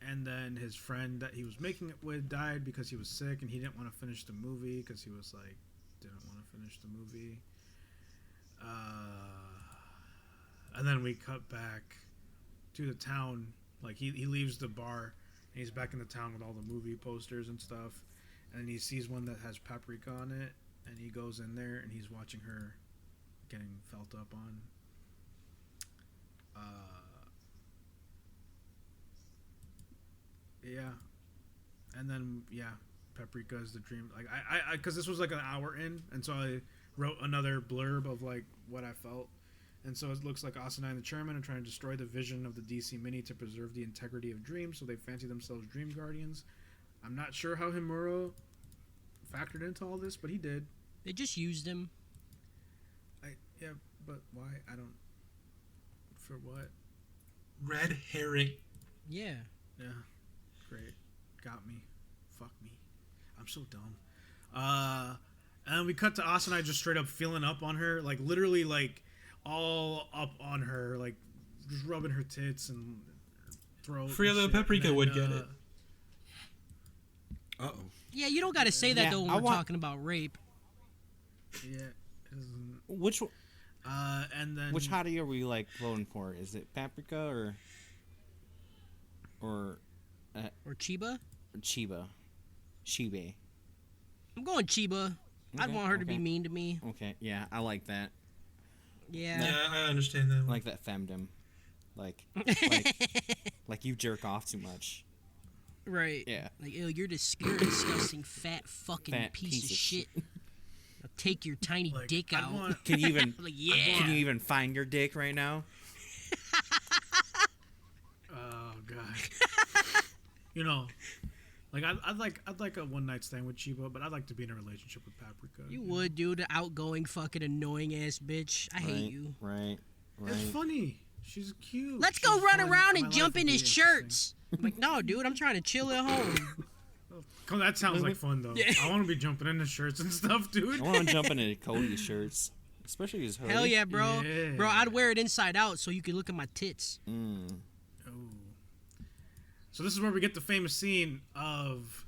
And then his friend that he was making it with died because he was sick, and he didn't want to finish the movie because he was like, didn't want to finish the movie. And then we cut back to the town. Like, he leaves the bar, and he's back in the town with all the movie posters and stuff. And then he sees one that has Paprika on it, and he goes in there, and he's watching her getting felt up on. Yeah. And then, yeah, Paprika is the dream. Like, I because this was like an hour in, and so I wrote another blurb of, like, what I felt. And so it looks like Asuna and the chairman are trying to destroy the vision of the DC Mini to preserve the integrity of dreams, so they fancy themselves Dream Guardians. I'm not sure how Himuro factored into all this, but he did. They just used him. Yeah, but why? I don't. For what? Red herring. Yeah. Yeah. Great. Got me. Fuck me. I'm so dumb. And then we cut to Asuna just straight up feeling up on her, like, literally, like, all up on her, like, just rubbing her tits and throat. Frida and shit. Paprika And would then, get it. Uh-oh. Yeah, you don't got to say that, Yeah, though, when I we're want- talking about rape. Yeah. isn't- Which And then. which hottie are we like voting for? Is it Paprika or Or Chiba. Chiba? Chibe. I'm going Chiba. I'd Okay, want her to be okay. mean to me. Okay, yeah, I like that. Yeah. Yeah, I understand that. I One. like that femdom. Like, like you jerk off too much. Right. Yeah. Like, ew, you're a disgusting fat fucking Fat piece of shit. I'll take your tiny Like, dick I'd out. want- Can you even Like, yeah. can you even find your dick right now? Oh god. You know, like, I'd like a one night stand with Chiba, but I'd like to be in a relationship with Paprika. You know? would, dude. The outgoing, fucking annoying ass bitch. I hate you. Right. It's funny. She's cute. Let's She's go run fun. around My and life jump would in be his interesting. shirts. I'm like, no, dude. I'm trying to chill at home. Come, that sounds like fun though. Yeah. I want to be jumping into shirts and stuff, dude. I want to jump into Cody's shirts, especially his hoodie. Hell yeah, bro. Yeah. Bro, I'd wear it inside out so you could look at my tits. Mm. Oh. So this is where we get the famous scene of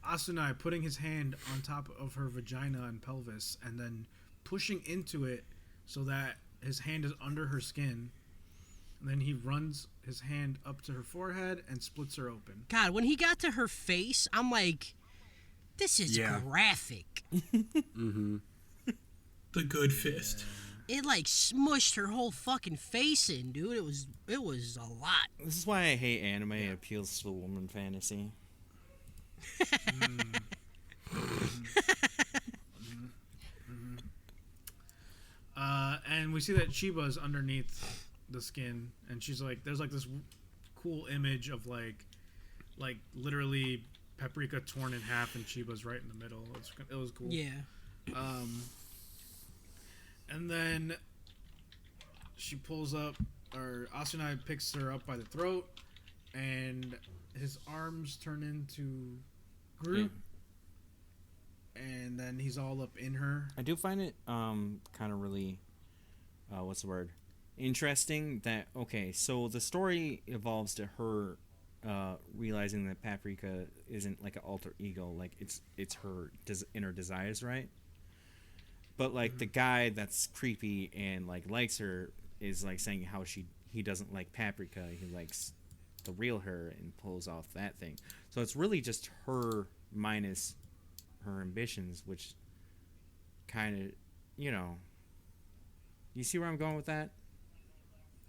Asunai putting his hand on top of her vagina and pelvis and then pushing into it so that his hand is under her skin. And then he runs his hand up to her forehead and splits her open. God, when he got to her face, I'm like, this is Yeah. graphic. Mm-hmm. The good fist. it like smushed her whole fucking face in, dude. It was a lot. This is why I hate anime. It appeals to the woman fantasy. And we see that Chiba's underneath the skin, and she's like, there's like this cool image of like literally Paprika torn in half, and Chiba's right in the middle. It was cool. Yeah. And then she pulls up, or Asunai picks her up by the throat, and his arms turn into Groot. Yeah. And then he's all up in her. I do find it kind of really, what's the word? Interesting that, okay, so the story evolves to her realizing that Paprika isn't like an alter ego, like it's her inner desires, right? But like the guy that's creepy and like likes her is like saying how he doesn't like Paprika, he likes the real her, and pulls off that thing. So it's really just her minus her ambitions, which kind of, you see where I'm going with that?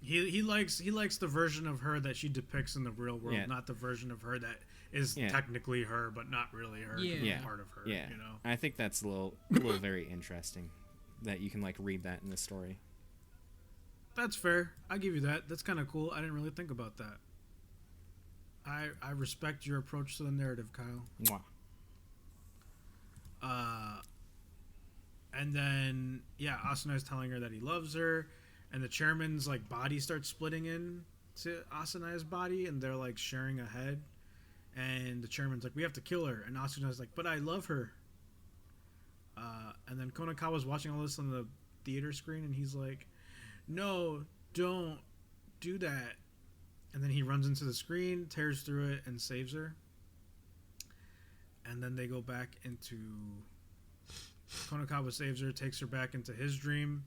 He likes the version of her that she depicts in the real world, Yeah. not the version of her that is technically her but not really her. Yeah. Part of her. Yeah, You know. I think that's a little very interesting that you can like read that in the story. That's fair. I give you that. That's kind of cool. I didn't really think about that. I respect your approach to the narrative, Kyle. Mwah. And then Asunai's telling her that he loves her, and the chairman's like body starts splitting in to Asunai's body, and they're like sharing a head. And the chairman's like, we have to kill her, and Asunai's like, but I love her. And then Konakawa's watching all this on the theater screen, and he's like, no, don't do that. And then he runs into the screen, tears through it, and saves her. And then they go back into... Konakawa saves her, takes her back into his dream.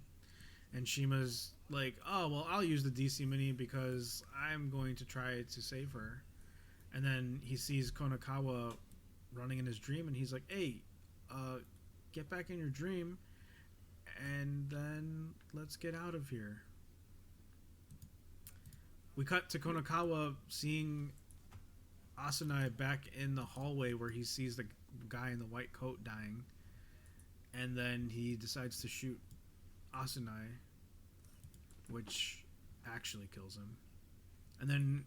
And Shima's like, oh, well, I'll use the DC Mini because I'm going to try to save her. And then he sees Konakawa running in his dream, and he's like, hey, get back in your dream, and then let's get out of here. We cut to Konakawa seeing Asunai back in the hallway where he sees the guy in the white coat dying, and then he decides to shoot Asunai, which actually kills him. And then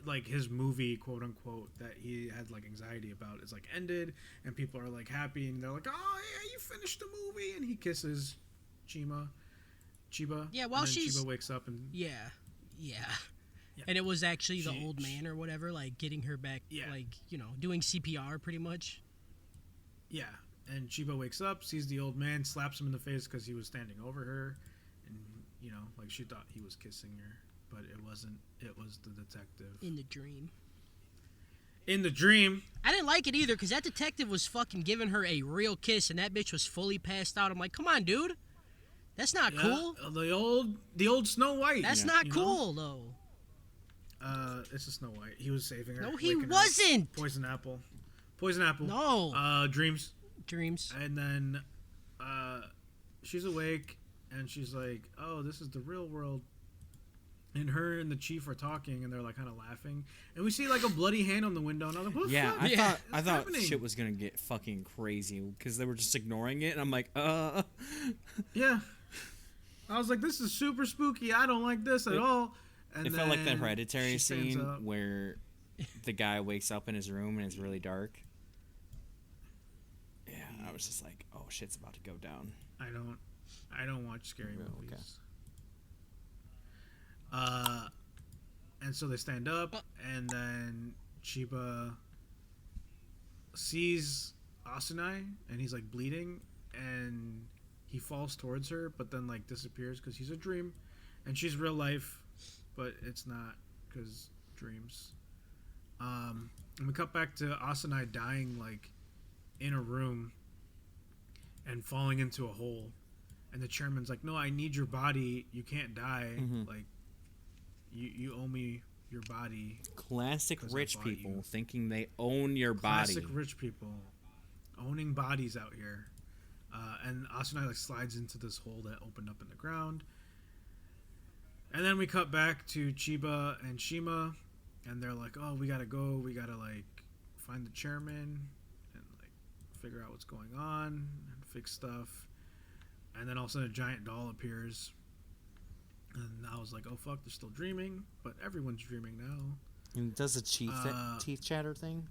like his movie, quote unquote, that he had like anxiety about is like ended, and people are like happy, and they're like, oh yeah, you finished the movie, and he kisses Chiba. Yeah, while Chiba wakes up and yeah. And it was actually the She- old man or whatever, like getting her back, Yeah. like, doing CPR pretty much. yeah, and Chiba wakes up, sees the old man, slaps him in the face because he was standing over her, and like she thought he was kissing her, but it wasn't. It was the detective In the dream. in the dream. I didn't like it either because that detective was fucking giving her a real kiss, and that bitch was fully passed out. I'm like, come on, dude. That's not Yeah, cool. The old Snow White. That's you not know? cool, though. It's a Snow White. He was saving her. No, he waking her up. wasn't. Poison apple. No. Dreams. Dreams. And then she's awake, and she's like, oh, this is the real world. And her and the chief are talking, and they're like kind of laughing. And we see like a bloody hand on the window, and I'm like, what the Yeah, fuck? I thought happening? shit was gonna get fucking crazy because they were just ignoring it, and I'm like, Yeah. I was like, this is super spooky. I don't like this at all. And It felt like the then Hereditary she stands scene up. where the guy wakes up in his room and it's really dark. Yeah, I was just like, oh, shit's about to go down. I don't watch scary Oh, movies. And so they stand up, and then Chiba sees Asunai, and he's like bleeding, and he falls towards her, but then like disappears because he's a dream, and she's real life, but it's not because dreams. And we cut back to Asunai dying like in a room and falling into a hole, and the chairman's like, no, I need your body, you can't die. Like you owe me your body. Classic 'Cause I rich bought people you. thinking they own your body. Classic rich people owning bodies out here. And Asunai like slides into this hole that opened up in the ground. And then we cut back to Chiba and Shima, and they're like, "Oh, we gotta go. We gotta like find the chairman and like figure out what's going on and fix stuff." And then all of a sudden, a giant doll appears, and I was like, "Oh fuck, they're still dreaming." But everyone's dreaming now. And it does a teeth chatter thing.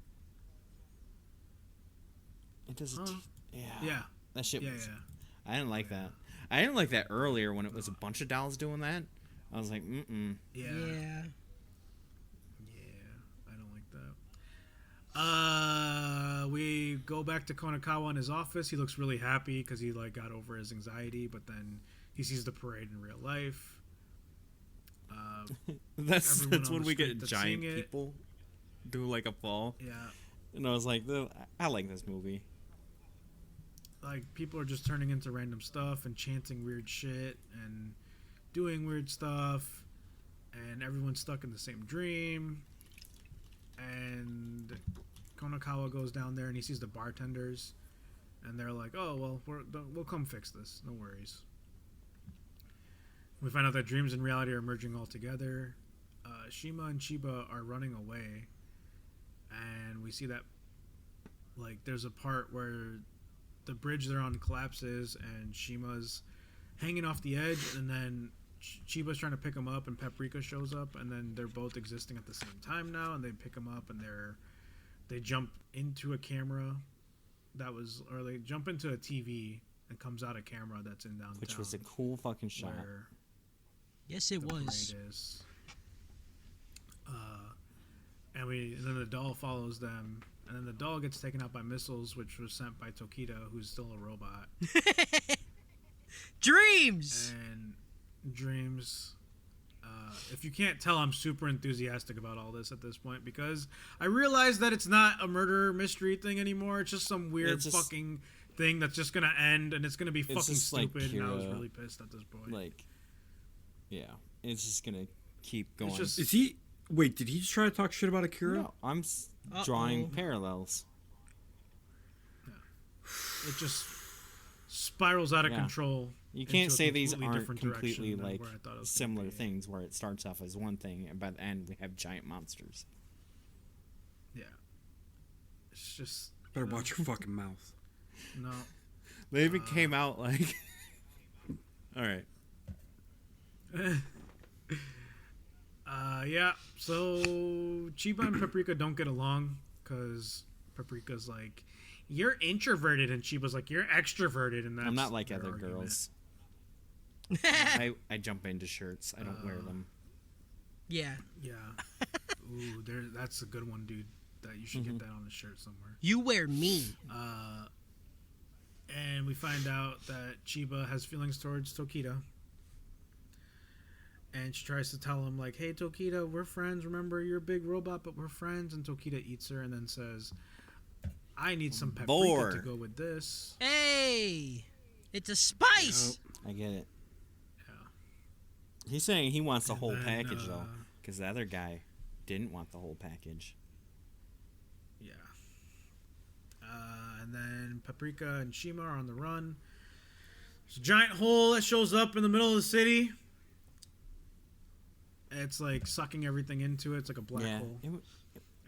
It does a Yeah. That shit Yeah, was... yeah. I didn't like that. I didn't like that earlier when it was a bunch of dolls doing that. I was like, mm-mm. Yeah. Yeah. I don't like that. We go back to Konakawa in his office. He looks really happy because he like got over his anxiety, but then he sees the parade in real life. That's everyone on when the we get street that's giant seeing it. people do like a fall. Yeah. And I was like, I like this movie. Like people are just turning into random stuff and chanting weird shit and doing weird stuff, and everyone's stuck in the same dream. And Konakawa goes down there and he sees the bartenders, and they're like, "Oh well, we'll come fix this. No worries." We find out that dreams and reality are merging all together. Shima and Chiba are running away, and we see that like there's a part where the bridge they're on collapses and Shima's hanging off the edge, and then Chiba's trying to pick him up and Paprika shows up, and then they're both existing at the same time now, and they pick him up and they jump into a camera or they jump into a TV and comes out a camera that's in downtown, Which was a cool fucking shot. where Yes, it the was. parade is. And then the doll follows them, and then the doll gets taken out by missiles, which was sent by Tokita, who's still a robot. Dreams. And Dreams. If you can't tell, I'm super enthusiastic about all this at this point because I realize that it's not a murder mystery thing anymore. It's just some weird fucking thing that's just gonna end, and it's gonna be fucking stupid. Like and I was really pissed at this point. Like, yeah, it's just gonna keep going. Is he? Wait, did he just try to talk shit about Akira? No, I'm drawing parallels. It just spirals out of control. You can't into a say these completely aren't different completely direction than like where I thought it was similar gonna be. things where it starts off as one thing and by the end we have giant monsters. Yeah. It's just Better watch your fucking mouth. no. They even came out like all right. Yeah. So Chiba and Paprika don't get along because Paprika's like, "You're introverted," and Chiba's like, "You're extroverted," and that's I'm not like their other argument. girls. I jump into shirts. I don't wear them. Yeah. Yeah. Ooh, that's a good one, dude. That you should get that on a shirt somewhere. You wear me. And we find out that Chiba has feelings towards Tokita. And she tries to tell him, like, "Hey, Tokita, we're friends. Remember, you're a big robot, but we're friends." And Tokita eats her and then says, "I need some paprika to go with this." Hey, it's a spice. I get it. Yeah. He's saying he wants the And whole then, package though, because the other guy didn't want the whole package. Yeah. And then Paprika and Shima are on the run. There's a giant hole that shows up in the middle of the city. It's like sucking everything into it. It's like a black hole.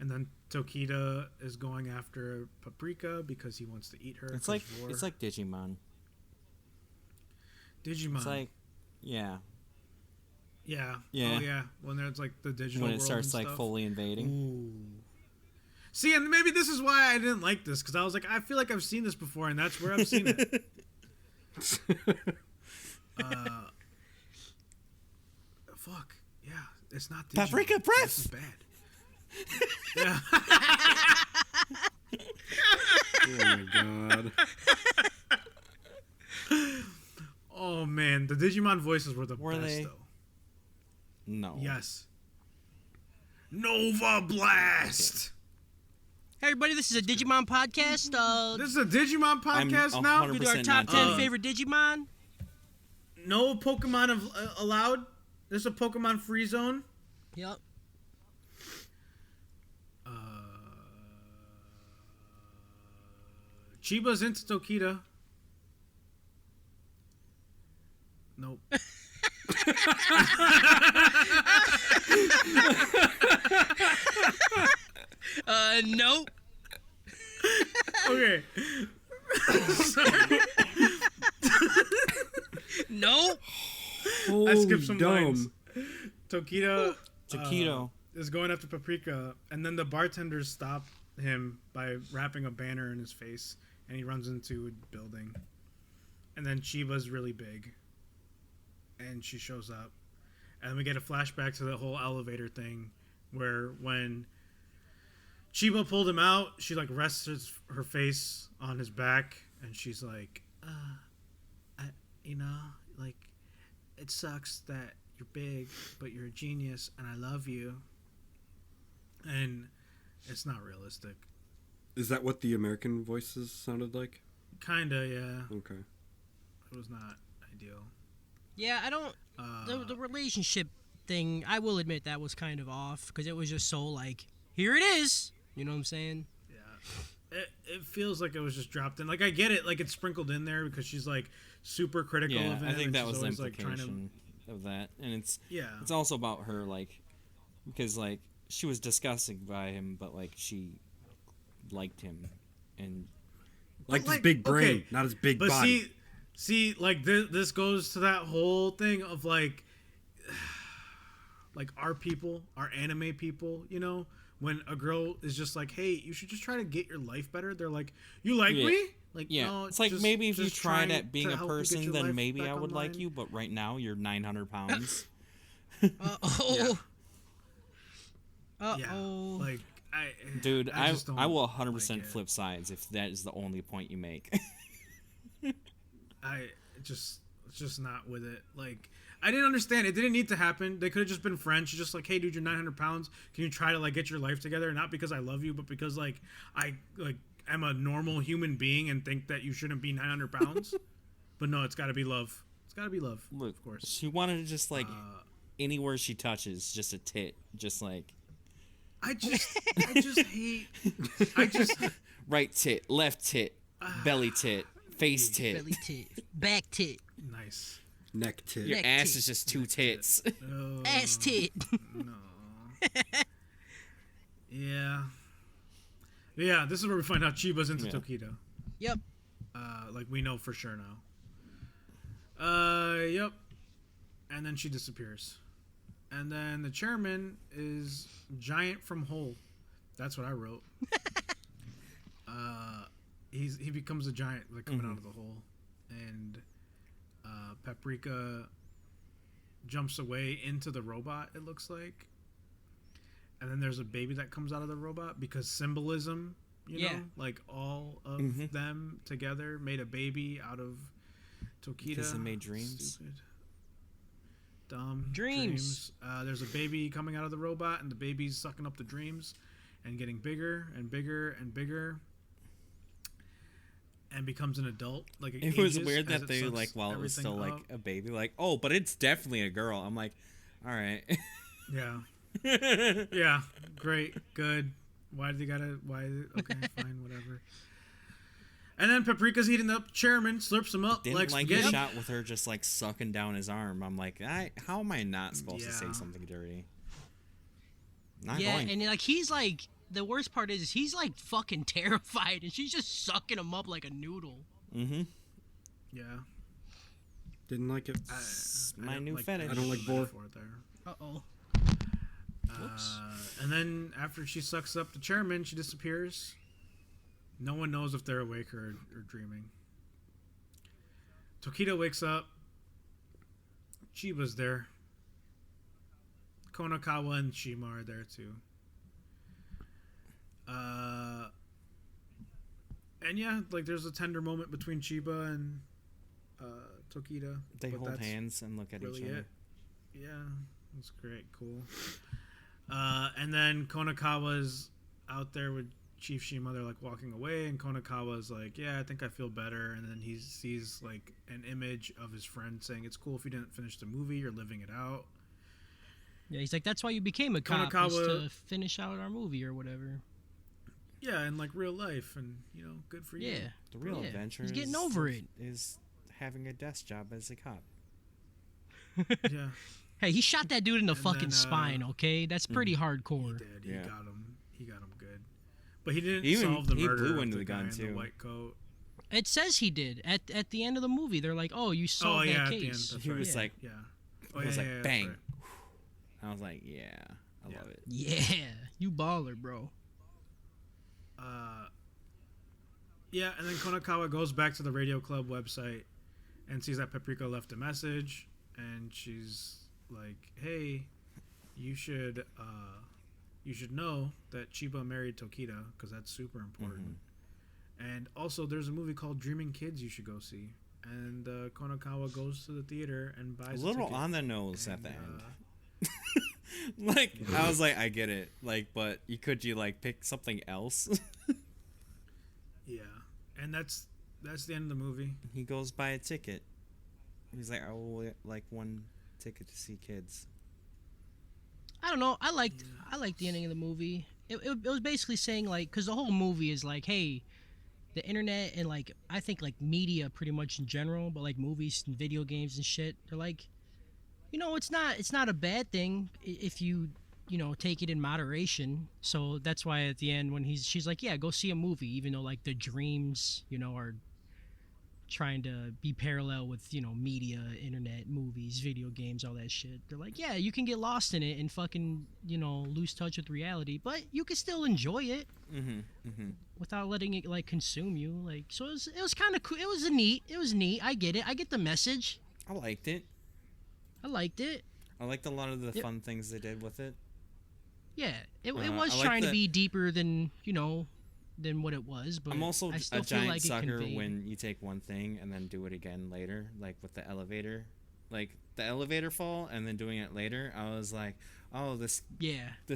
And then Tokita is going after Paprika because he wants to eat her. It's like Digimon. Digimon. It's like, yeah. Yeah. Yeah. Oh yeah. When there's like the digital When it world starts and like stuff. fully invading. Ooh. See, and maybe this is why I didn't like this, because I was like, I feel like I've seen this before, and that's where I've seen it. Fuck. Yeah. It's not Digimon. Paprika breath! This is bad. Yeah. Oh my god. Oh man, the Digimon voices were the best they? though. No. Yes. Nova Blast. Hey everybody, this is a Digimon podcast. This is a Digimon podcast now. 100% We do our top not 10 Digimon. favorite Digimon. No Pokemon allowed. This is a Pokemon free zone. Yep. Chiba's into Tokita. Nope. Nope. Okay. Nope. I skipped some dumb. lines. Tokido Taquito. is going after Paprika, and then the bartenders stop him by wrapping a banner in his face, and he runs into a building. And then Chiba's really big, and she shows up. And we get a flashback to the whole elevator thing, where when Chiba pulled him out, she like rests her face on his back, and she's like, like, it sucks that you're big, but you're a genius, and I love you. And it's not realistic. Is that what the American voices sounded like? Kinda, yeah. Okay. It was not ideal. Yeah, I don't. The relationship thing, I will admit that was kind of off because it was just so like, here it is. You know what I'm saying? Yeah. It feels like it was just dropped in. Like, I get it. Like, it's sprinkled in there because she's like super critical Yeah, of him. I think and that she's was the always, like, implication of that, and it's Yeah. it's also about her like because like she was disgusted by him, but like she liked him, and Like his like, big brain, okay, not his big But body. see, like this goes to that whole thing of like our people, our anime people, you know, when a girl is just like, hey, you should just try to get your life better. They're like, you like Yeah. me? Like, yeah, no, it's like just- maybe if you just tried try at being to a help you get person, your then life maybe back I would like online. you. But right now you're 900 pounds. Uh-oh. Yeah, Uh-oh. like Dude, I just don't I will 100% like it. flip sides if that is the only point you make. I just not with it. Like, I didn't understand. It didn't need to happen. They could have just been friends. She's just like, hey, dude, you're 900 pounds. Can you try to like get your life together? Not because I love you, but because like I like am a normal human being and think that you shouldn't be 900 pounds. But no, it's got to be love. It's got to be love. Look, of course. she wanted to just like anywhere she touches, just a tit, just like I just hate. I just right tit, left tit, belly tit, face tit. Belly tit. Back tit. nice. Neck tit. Your Neck ass tit. is just two tits. Oh, Ass tit. yeah. Yeah, this is where we find out Chiba's into Yeah. Tokido. Yep. Like we know for sure now. Yep. And then she disappears. And then the chairman is giant from hole. That's what I wrote. He becomes a giant like coming out of the hole, and Paprika jumps away into the robot. It looks like. And then there's a baby that comes out of the robot because symbolism, you Yeah. know, like all of them together made a baby out of Tokita. Because they made dreams. Stupid. Dumb. Dreams. There's a baby coming out of the robot, and the baby's sucking up the dreams and getting bigger and bigger and bigger and becomes an adult. Like It was ages weird as that it they sucks like while it was everything still like up. a baby, like, oh, but it's definitely a girl. I'm like, all right. Yeah. Yeah. Great. Good. Why did they gotta? Why? Okay. Fine. Whatever. And then Paprika's eating up chairman, slurps him up Didn't like like the spaghetti. shot with her just like sucking down his arm. I'm like, how am I not supposed to say Yeah. something dirty? Not Yeah, going. and like he's like the worst part is he's like fucking terrified, and she's just sucking him up like a noodle. Mm-hmm. Yeah. Didn't like it. My don't new like fetish. that I don't like boar. metaphor there. Uh-oh. And then after she sucks up the chairman, she disappears. No one knows if they're awake or dreaming. Tokido wakes up. Chiba's there. Konakawa and Shima are there too. And yeah, like there's a tender moment between Chiba and Tokido. They but hold that's hands and look at really each other. it. Yeah, that's great, cool. And then Konakawa's out there with Chief Shima. They're like walking away, and Konakawa's like, "Yeah, I think I feel better." And then he sees like an image of his friend saying, "It's cool if you didn't finish the movie. You're living it out." Yeah, he's like, that's why you became a cop, was Konakawa- to finish out our movie or whatever. Yeah, in like real life, and you know, good for you. Yeah. The real Yeah, adventure he's getting is, over it. is having a desk job as a cop. Yeah. Hey, he shot that dude in the And fucking then, spine. Okay, that's pretty hardcore. He Yeah. got him. He got him good. But he didn't He even- solve the he murder blew of into the the guy gun, in too. the white coat. It says he did at the end of the movie. They're like, "Oh, you solved yeah, that at the end, case." that's He right. was like, Yeah. it was like that's bang. right. I was like, yeah, I love it. Yeah, you baller, bro. Yeah, and then Konakawa goes back to the Radio Club website and sees that Paprika left a message, and she's like, "Hey, you should know that Chiba married Tokita because that's super important. And also, there's a movie called Dreaming Kids you should go see." And Konakawa goes to the theater and A buys little a ticket. on the nose at the And, end. Like, I was like, I get it. Like, but could you like pick something else? Yeah, and that's the end of the movie. He goes buy a ticket. He's like, I will like one ticket to see kids. I don't know. I liked the ending of the movie. It was basically saying like, because the whole movie is like, hey, the internet and like I think like media pretty much in general, but like movies and video games and shit, they're like, it's not a bad thing if you take it in moderation. So that's why at the end when she's like, yeah, go see a movie, even though like the dreams are trying to be parallel with media, internet, movies, video games, all that shit. They're like, yeah, you can get lost in it and fucking lose touch with reality, but you can still enjoy it without letting it like consume you. Like, so it was kind of cool. It was neat. I get it. I get the message. I liked it. I liked it. I liked a lot of the fun things they did with it. Yeah, it I was like trying to that- be deeper than than what it was. But I'm also I still a feel giant like it sucker conveyed. when you take one thing and then do it again later, like with the elevator. Like the elevator fall and then doing it later, I was like, oh, this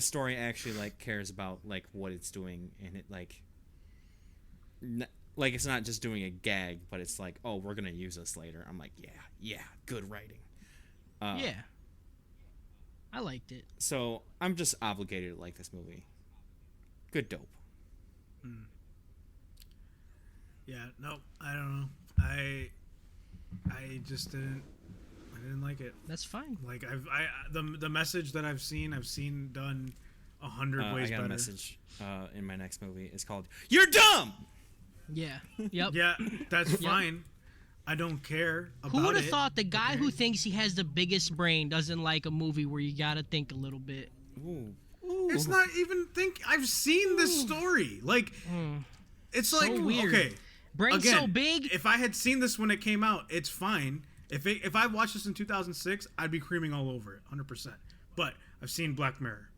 story actually like cares about like what it's doing, and it like like it's not just doing a gag, but it's like, oh, we're gonna use this later. I'm like, yeah, good writing. Yeah, I liked it. So I'm just obligated to like this movie. Good dope. Yeah, no, I don't know. I just didn't. I didn't like it. That's fine. Like the message that I've seen done 100 ways I got better. a message in my next movie. It's called "You're Dumb." Yeah. Yep. Yeah, that's fine. I don't care about Who would have it. thought the guy who thinks he has the biggest brain doesn't like a movie where you gotta think a little bit? Ooh. It's not even I've seen this story. Like, it's So like weird. okay. Brain Again, so big. If I had seen this when it came out, it's fine. If I watched this in 2006, I'd be creaming all over it, 100%. But I've seen Black Mirror.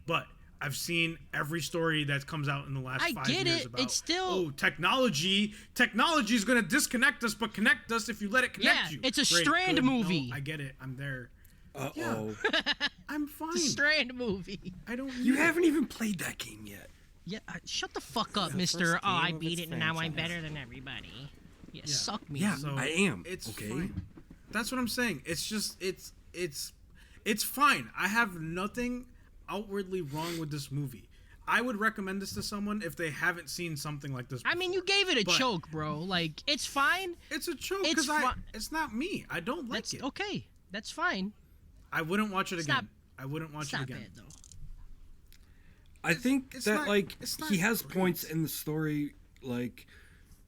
But I've seen every story that comes out in the last I 5 get years it. about, It's still- oh, technology is going to disconnect us, but connect us if you let it connect Yeah, you. it's a Great, Strand good. No, movie. I get it. I'm there. Uh-oh. I'm fine. Strand movie. I don't You need it. haven't even played that game yet. Yeah, shut the fuck up, The Mister. first Oh, I game of beat its it and now I'm franchise. better than everybody. Yeah, suck me. Yeah, So I am. It's okay. fine. That's what I'm saying. It's just it's fine. I have nothing outwardly wrong with this movie. I would recommend this to someone if they haven't seen something like this. I mean, you gave it a But- choke, bro. Like, it's fine. It's a joke It's because fi- it's not me. I don't like That's it. okay. That's fine. I wouldn't watch it It's again. not- I wouldn't watch It's it not again. bad though. I think it's that not- like it's not he has great. points in the story like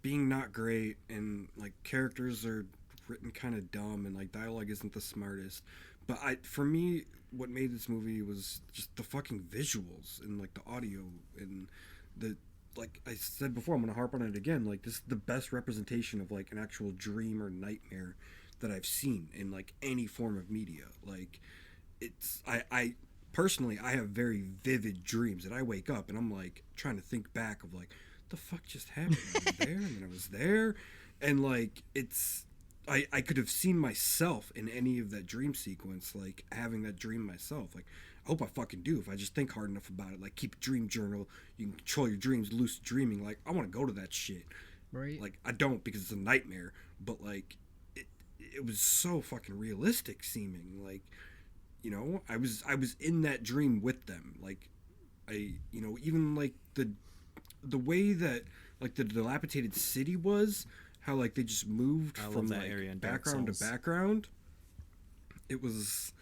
being not great, and like characters are written kind of dumb, and like dialogue isn't the smartest. But for me, what made this movie was just the fucking visuals and like the audio and the, like I said before, I'm gonna harp on it again. Like, this is the best representation of like an actual dream or nightmare that I've seen in like any form of media. Like, it's I personally, I have very vivid dreams that I wake up and I'm like trying to think back of like, the fuck just happened? I was there and then I was there, and like it's. I could have seen myself in any of that dream sequence, like having that dream myself. Like, I hope I fucking do if I just think hard enough about it. Like, keep a dream journal. You can control your dreams, lucid dreaming. Like, I want to go to that shit. Right. Like, I don't because it's a nightmare, but like, it was so fucking realistic seeming. Like, you know, I was in that dream with them. Like, even like the way that like the dilapidated city was. How like they just moved I love from that like area in Dark background to Souls. background, it was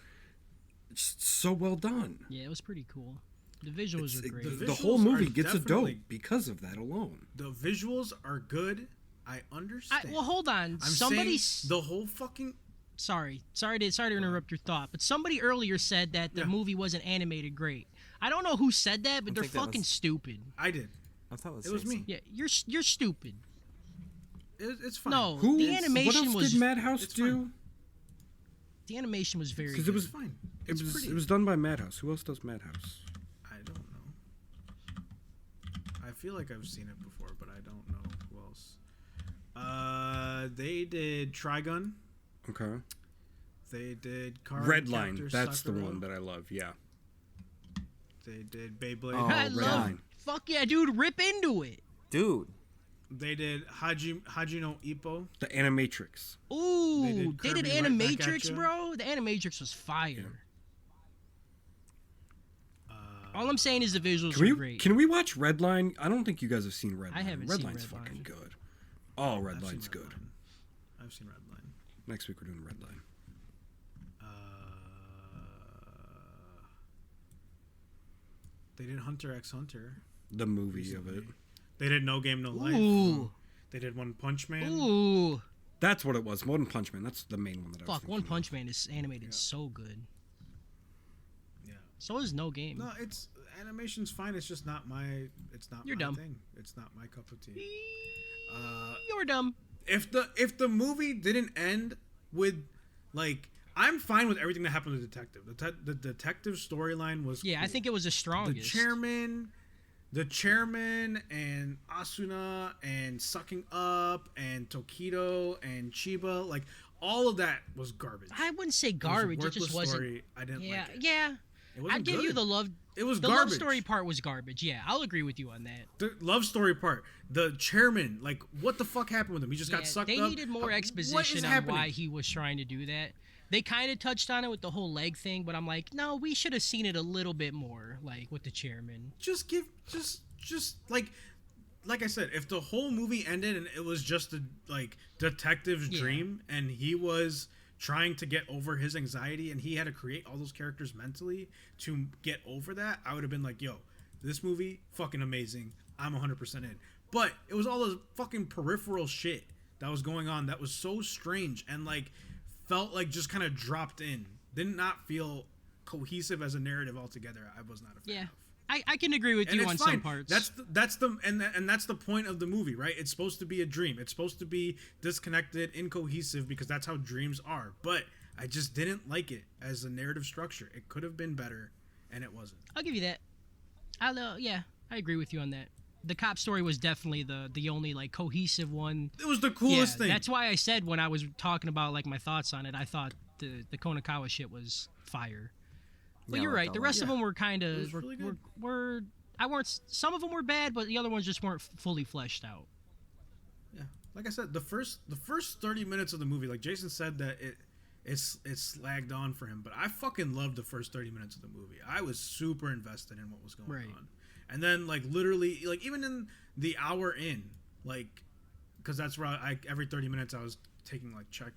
just so well done. Yeah, it was pretty cool. The visuals are great. The whole movie are gets a dope definitely- because of that alone. The visuals are good. I understand. Well, hold on. I'm Somebody. saying the whole fucking. Sorry to interrupt your thought, but somebody earlier said that the movie wasn't animated great. I don't know who said that, but I they're think that fucking was- stupid. I did. I thought It was me. Yeah, you're stupid. It's fine. No, Who? the What animation else was did Madhouse it's do? the animation was very Because good. it was fine. It It's was pretty. it was done by Madhouse. Who else does Madhouse? I don't know. I feel like I've seen it before, but I don't know who else. They did Trigun. Okay. They did Card Redline. Captor That's the Sakura. one that I love. Yeah. They did Beyblade. Oh, I Red love. Line. Fuck yeah, dude! Rip into it. Dude. They did Haji no Ippo. The Animatrix. Ooh, They they did did Kirby right back at Animatrix, ya. bro. The Animatrix was fire. All I'm saying is the visuals are great. Can we watch Redline? I don't think you guys have seen Redline. I haven't seen Redline's Redline. fucking good. Oh, I've Redline's seen good. Redline. I've seen Redline. Next week we're doing Redline. They did Hunter x Hunter. The movie of it. They did No Game No Life. Ooh, They did One Punch Man. ooh. That's what it was. One Punch Man. That's the main one that I was Fuck, thinking One of. Punch Man is animated so good. Yeah. So is No Game. No, it's animation's fine. It's just not my. It's not You're my dumb. thing. It's not my cup of tea. You're dumb. If the movie didn't end with, like, I'm fine with everything that happened to the detective. The detective storyline was. Yeah, I cool. think it was the the strongest. chairman and Asuna and Sucking Up and Tokido and Chiba, like, all of that was garbage. I wouldn't say It was a garbage. It worthless just wasn't. story. I didn't Yeah, like it. yeah. It wasn't I'd give you good. the love. It was The garbage. love story part was garbage. Yeah, I'll agree with you on that. The love story part, the chairman, like, what the fuck happened with him? He just got Yeah, sucked they up. needed more What is exposition on happening? why he was trying to do that. They kind of touched on it with the whole leg thing, but I'm like, no, we should have seen it a little bit more, like with the chairman. Just like I said, if the whole movie ended and it was just a, like, detective's Yeah. dream and he was trying to get over his anxiety and he had to create all those characters mentally to get over that, I would have been like, yo, this movie fucking amazing. I'm 100% in. But it was all this fucking peripheral shit that was going on that was so strange and, like, felt like just kind of dropped in. Did not feel cohesive as a narrative altogether. I was not a fan Yeah, of. I can agree with And you it's on fine. some parts. That's the point of the movie, right? It's supposed to be a dream. It's supposed to be disconnected, incohesive, because that's how dreams are. But I just didn't like it as a narrative structure. It could have been better, and it wasn't. I'll give you that. Yeah, I agree with you on that. The cop story was definitely the only like cohesive one. It was the coolest thing. That's why I said when I was talking about like my thoughts on it, I thought the Konakawa shit was fire. But Yeah, you're I like right. that The one. rest of them were kind It was of really good. I weren't. Some of them were bad, but the other ones just weren't fully fleshed out. Yeah, like I said, the first 30 minutes of the movie, like Jason said, that it's slagged on for him, but I fucking loved the first 30 minutes of the movie. I was super invested in what was going Right. on, and then, like, literally, like, even in the hour in, like, because that's where every 30 minutes I was taking, like, check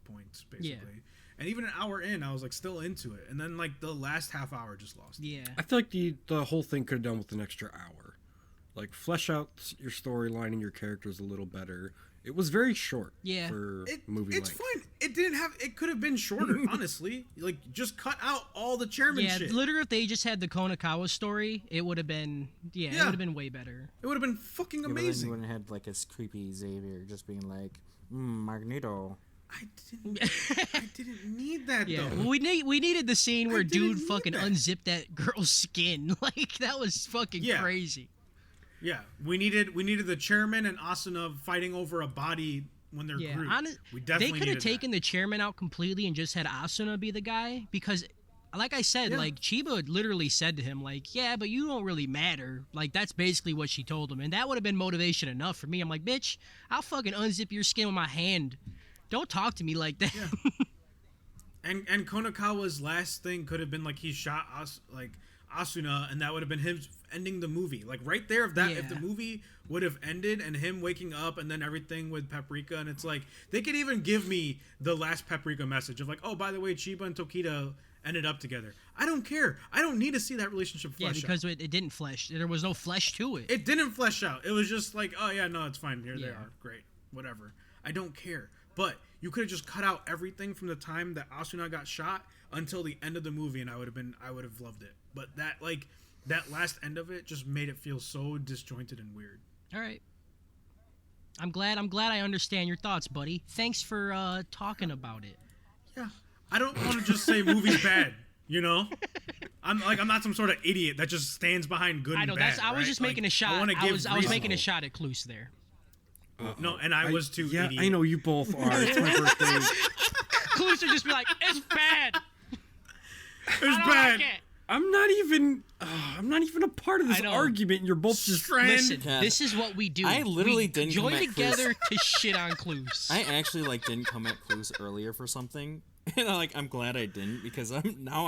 points basically. Yeah. And even an hour in, I was, like, still into it, and then, like, the last half hour just lost it. Yeah. I feel like the whole thing could have done with an extra hour. Like, flesh out your storyline and your characters a little better. It was very short Yeah. for movie It's length. fine. It could have been shorter, honestly. Like, just cut out all the chairman Yeah, shit. literally, if they just had the Konakawa story, it would have been it Yeah. would have been way better. It would have been fucking Yeah, but then amazing. you wouldn't have had like a creepy Xavier just being like, Magneto. I didn't need that Yeah, though. well, we needed the scene where didn't dude need fucking that. unzipped that girl's skin. Like that was fucking Yeah. crazy. Yeah, we needed the chairman and Asuna fighting over a body when they're Yeah, Groot. We they definitely could have needed taken the chairman out completely and just had Asuna be the guy because, like I said, Yeah. like Chiba literally said to him, like, "Yeah, but you don't really matter." Like that's basically what she told him, and that would have been motivation enough for me. I'm like, "Bitch, I'll fucking unzip your skin with my hand. Don't talk to me like that." that. And Konakawa's last thing could have been like he shot us like Asuna, and that would have been him ending the movie. Like right there, if the movie would have ended and him waking up and then everything with Paprika, and it's like they could even give me the last Paprika message of like, oh, by the way, Chiba and Tokita ended up together. I don't care. I don't need to see that relationship flesh out. Yeah, because it didn't flesh. There was no flesh to it. It didn't flesh out. It was just like, oh yeah, no, it's fine. Here they are. Great. Whatever. I don't care. But you could have just cut out everything from the time that Asuna got shot until the end of the movie, and I would have loved it. But that last end of it just made it feel so disjointed and weird. All right. I'm glad I understand your thoughts, buddy. Thanks for talking about it. Yeah. I don't want to just say movie's bad, you know? I'm not some sort of idiot that just stands behind good I know and bad. I was just making a shot. I was making a shot at Cluse there. No, and I was too idiot. I know you both are. It's my birthday. Cluse would just be like, it's bad. It's bad. Like I'm not even a part of this argument. And you're both just Listen, this is what we do. I literally we didn't join come at together to shit on Cluse. I actually didn't come at Clues earlier for something, and I'm glad I didn't because I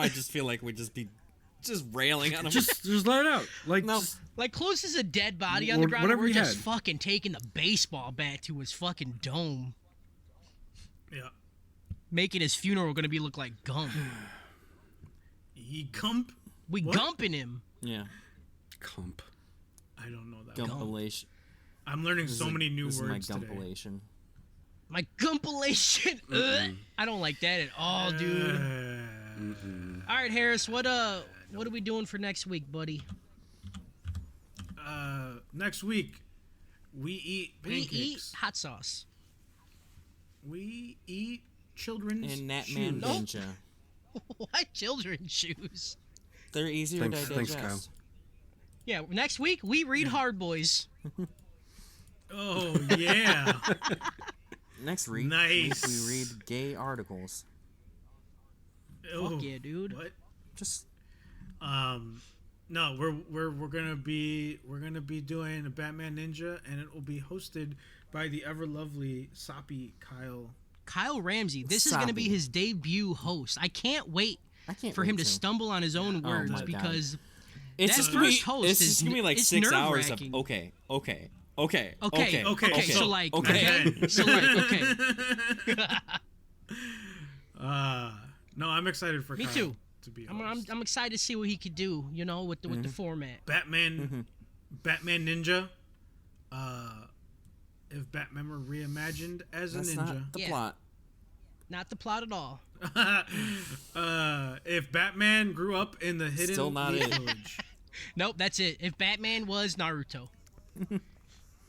just feel like we'd just be railing on him. just let it out. Like Cluse is a dead body on the ground. Whatever We're he just had. fucking taking the baseball bat to his fucking dome, Yeah. making his funeral gonna look like gump. We gumping him. Yeah. Comp. I don't know that. Gumpilation. I'm learning so many new This words is my today. gumpilation. My gumpilation. I don't like that at all, dude. All right, Harris. What are we doing for next week, buddy? Next week, we eat pancakes. We eat hot sauce. We eat children's And Natman shoes. Ninja. Why children's shoes? They're easier to digest. Thanks, Kyle. Yeah, next week we read Hard Boys. Oh, yeah. Next week, Nice. we read gay articles. Oh, yeah, dude. What? Just No, we're gonna be doing a Batman Ninja, and it will be hosted by the ever lovely Soppy Kyle Ramsey. This is going to be his debut host. I can't wait for him to stumble on his own words my God. because it's that just gonna be first host it's just gonna be like it's 6 hours of nerve-wracking. okay. So like, Okay. So like, okay. No, I'm excited for Me Kyle too. to be I'm host. I'm excited to see what he could do. You know, with the format. Batman Ninja. If Batman were reimagined as That's a ninja. not the Yeah. plot. Not the plot at all. If Batman grew up in the hidden Still not it. village. Nope, that's it. If Batman was Naruto.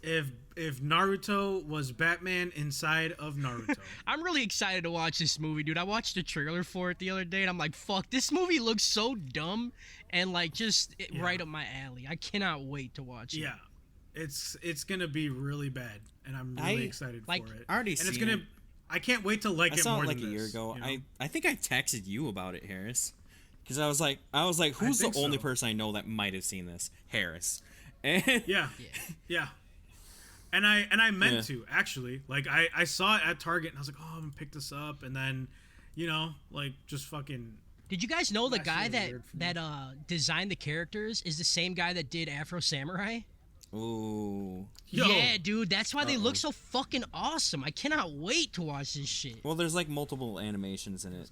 If Naruto was Batman inside of Naruto. I'm really excited to watch this movie, dude. I watched the trailer for it the other day, and I'm like, fuck, this movie looks so dumb and like just right up my alley. I cannot wait to watch it. Yeah. It's gonna be really bad, and I'm really excited for it. I already and it's seen gonna. it. I can't wait to like I it saw more it like than a year this, ago. you know? I think I texted you about it, Harris, because I was like, who's the think only so. person I know that might have seen this? Harris. And Yeah. And I meant to actually. Like I saw it at Target, and I was like, oh, I'm gonna pick this up, and then, like just fucking. Did you guys know the Last guy year was that weird for me. designed the characters is the same guy that did Afro Samurai? ooh. Yo. Yeah, dude, that's why they look so fucking awesome. I cannot wait to watch this shit. Well, there's like multiple animations in it.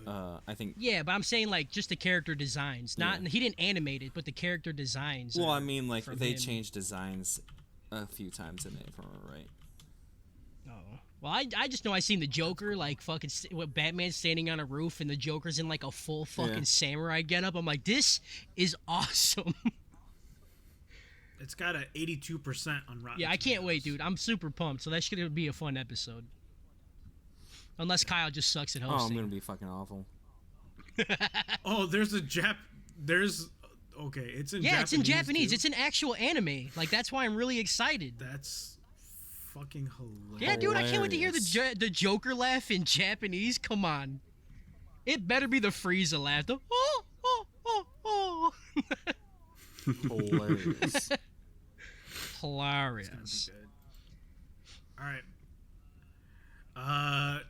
I think. Yeah, but I'm saying like just the character designs. Not he didn't animate it, but the character designs. Well, are I mean, like from they him. changed designs a few times in it, if I remember right. Oh. Well, I just know I seen the Joker like fucking what Batman's standing on a roof and the Joker's in like a full fucking samurai getup. I'm like, this is awesome. It's got a 82% on Rotten. Yeah, I can't wait, Tomatoes. dude. I'm super pumped. So that's gonna be a fun episode. Unless Kyle just sucks at Oh, I'm hosting. gonna be fucking awful. Oh, there's okay, it's in Yeah, Japanese. it's in Japanese. too. It's an actual anime. Like that's why I'm really excited. That's fucking hilarious. Yeah, dude, I can't wait to hear Hilarious. the Joker laugh in Japanese. Come on, it better be the Frieza laugh. The oh oh oh oh. Hilarious. Hilarious. Good. All right.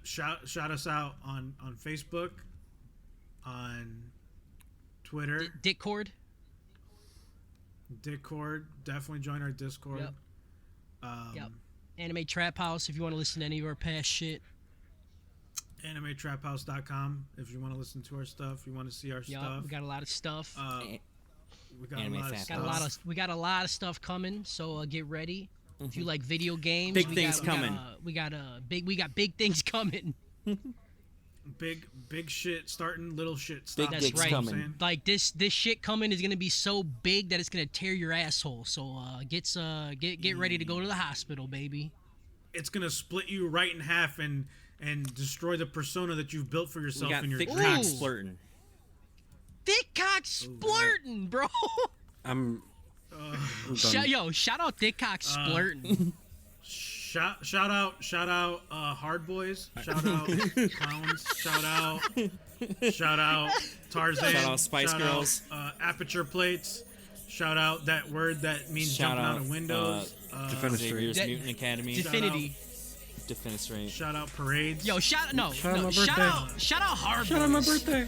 Shout us out on Facebook, on Twitter. Dickcord. Discord. Definitely join our Discord. Yep. Yep. Anime Trap House if you want to listen to any of our past shit. AnimeTrapHouse.com if you want to listen to our stuff. You want to see our stuff. We got a lot of stuff. We got Anime a lot of Fat stuff. We got a lot of stuff coming, so get ready. If you like video games, Big things coming. We got big things coming. Big shit starting, little shit stopping. Big That's dicks right. coming. Like this shit coming is gonna be so big that it's gonna tear your asshole. So get ready to go to the hospital, baby. It's gonna split you right in half and destroy the persona that you've built for We yourself got in your thick dreams. cock Ooh. splurting. Thick cock splurting, bro. I'm done. Shout out Thick cock splurting. Shout out Hard Boys. Shout out Clowns. Shout out Tarzan. Shout out Spice Girls. Aperture Plates. Shout out that word that means Shout jumping out out, of windows. Defenestrate. Xavier's That- Mutant Academy. Definity. Defenestrate. Shout out Parades. Yo, shout out my birthday. Shout out Hard Shout out my Boys. birthday.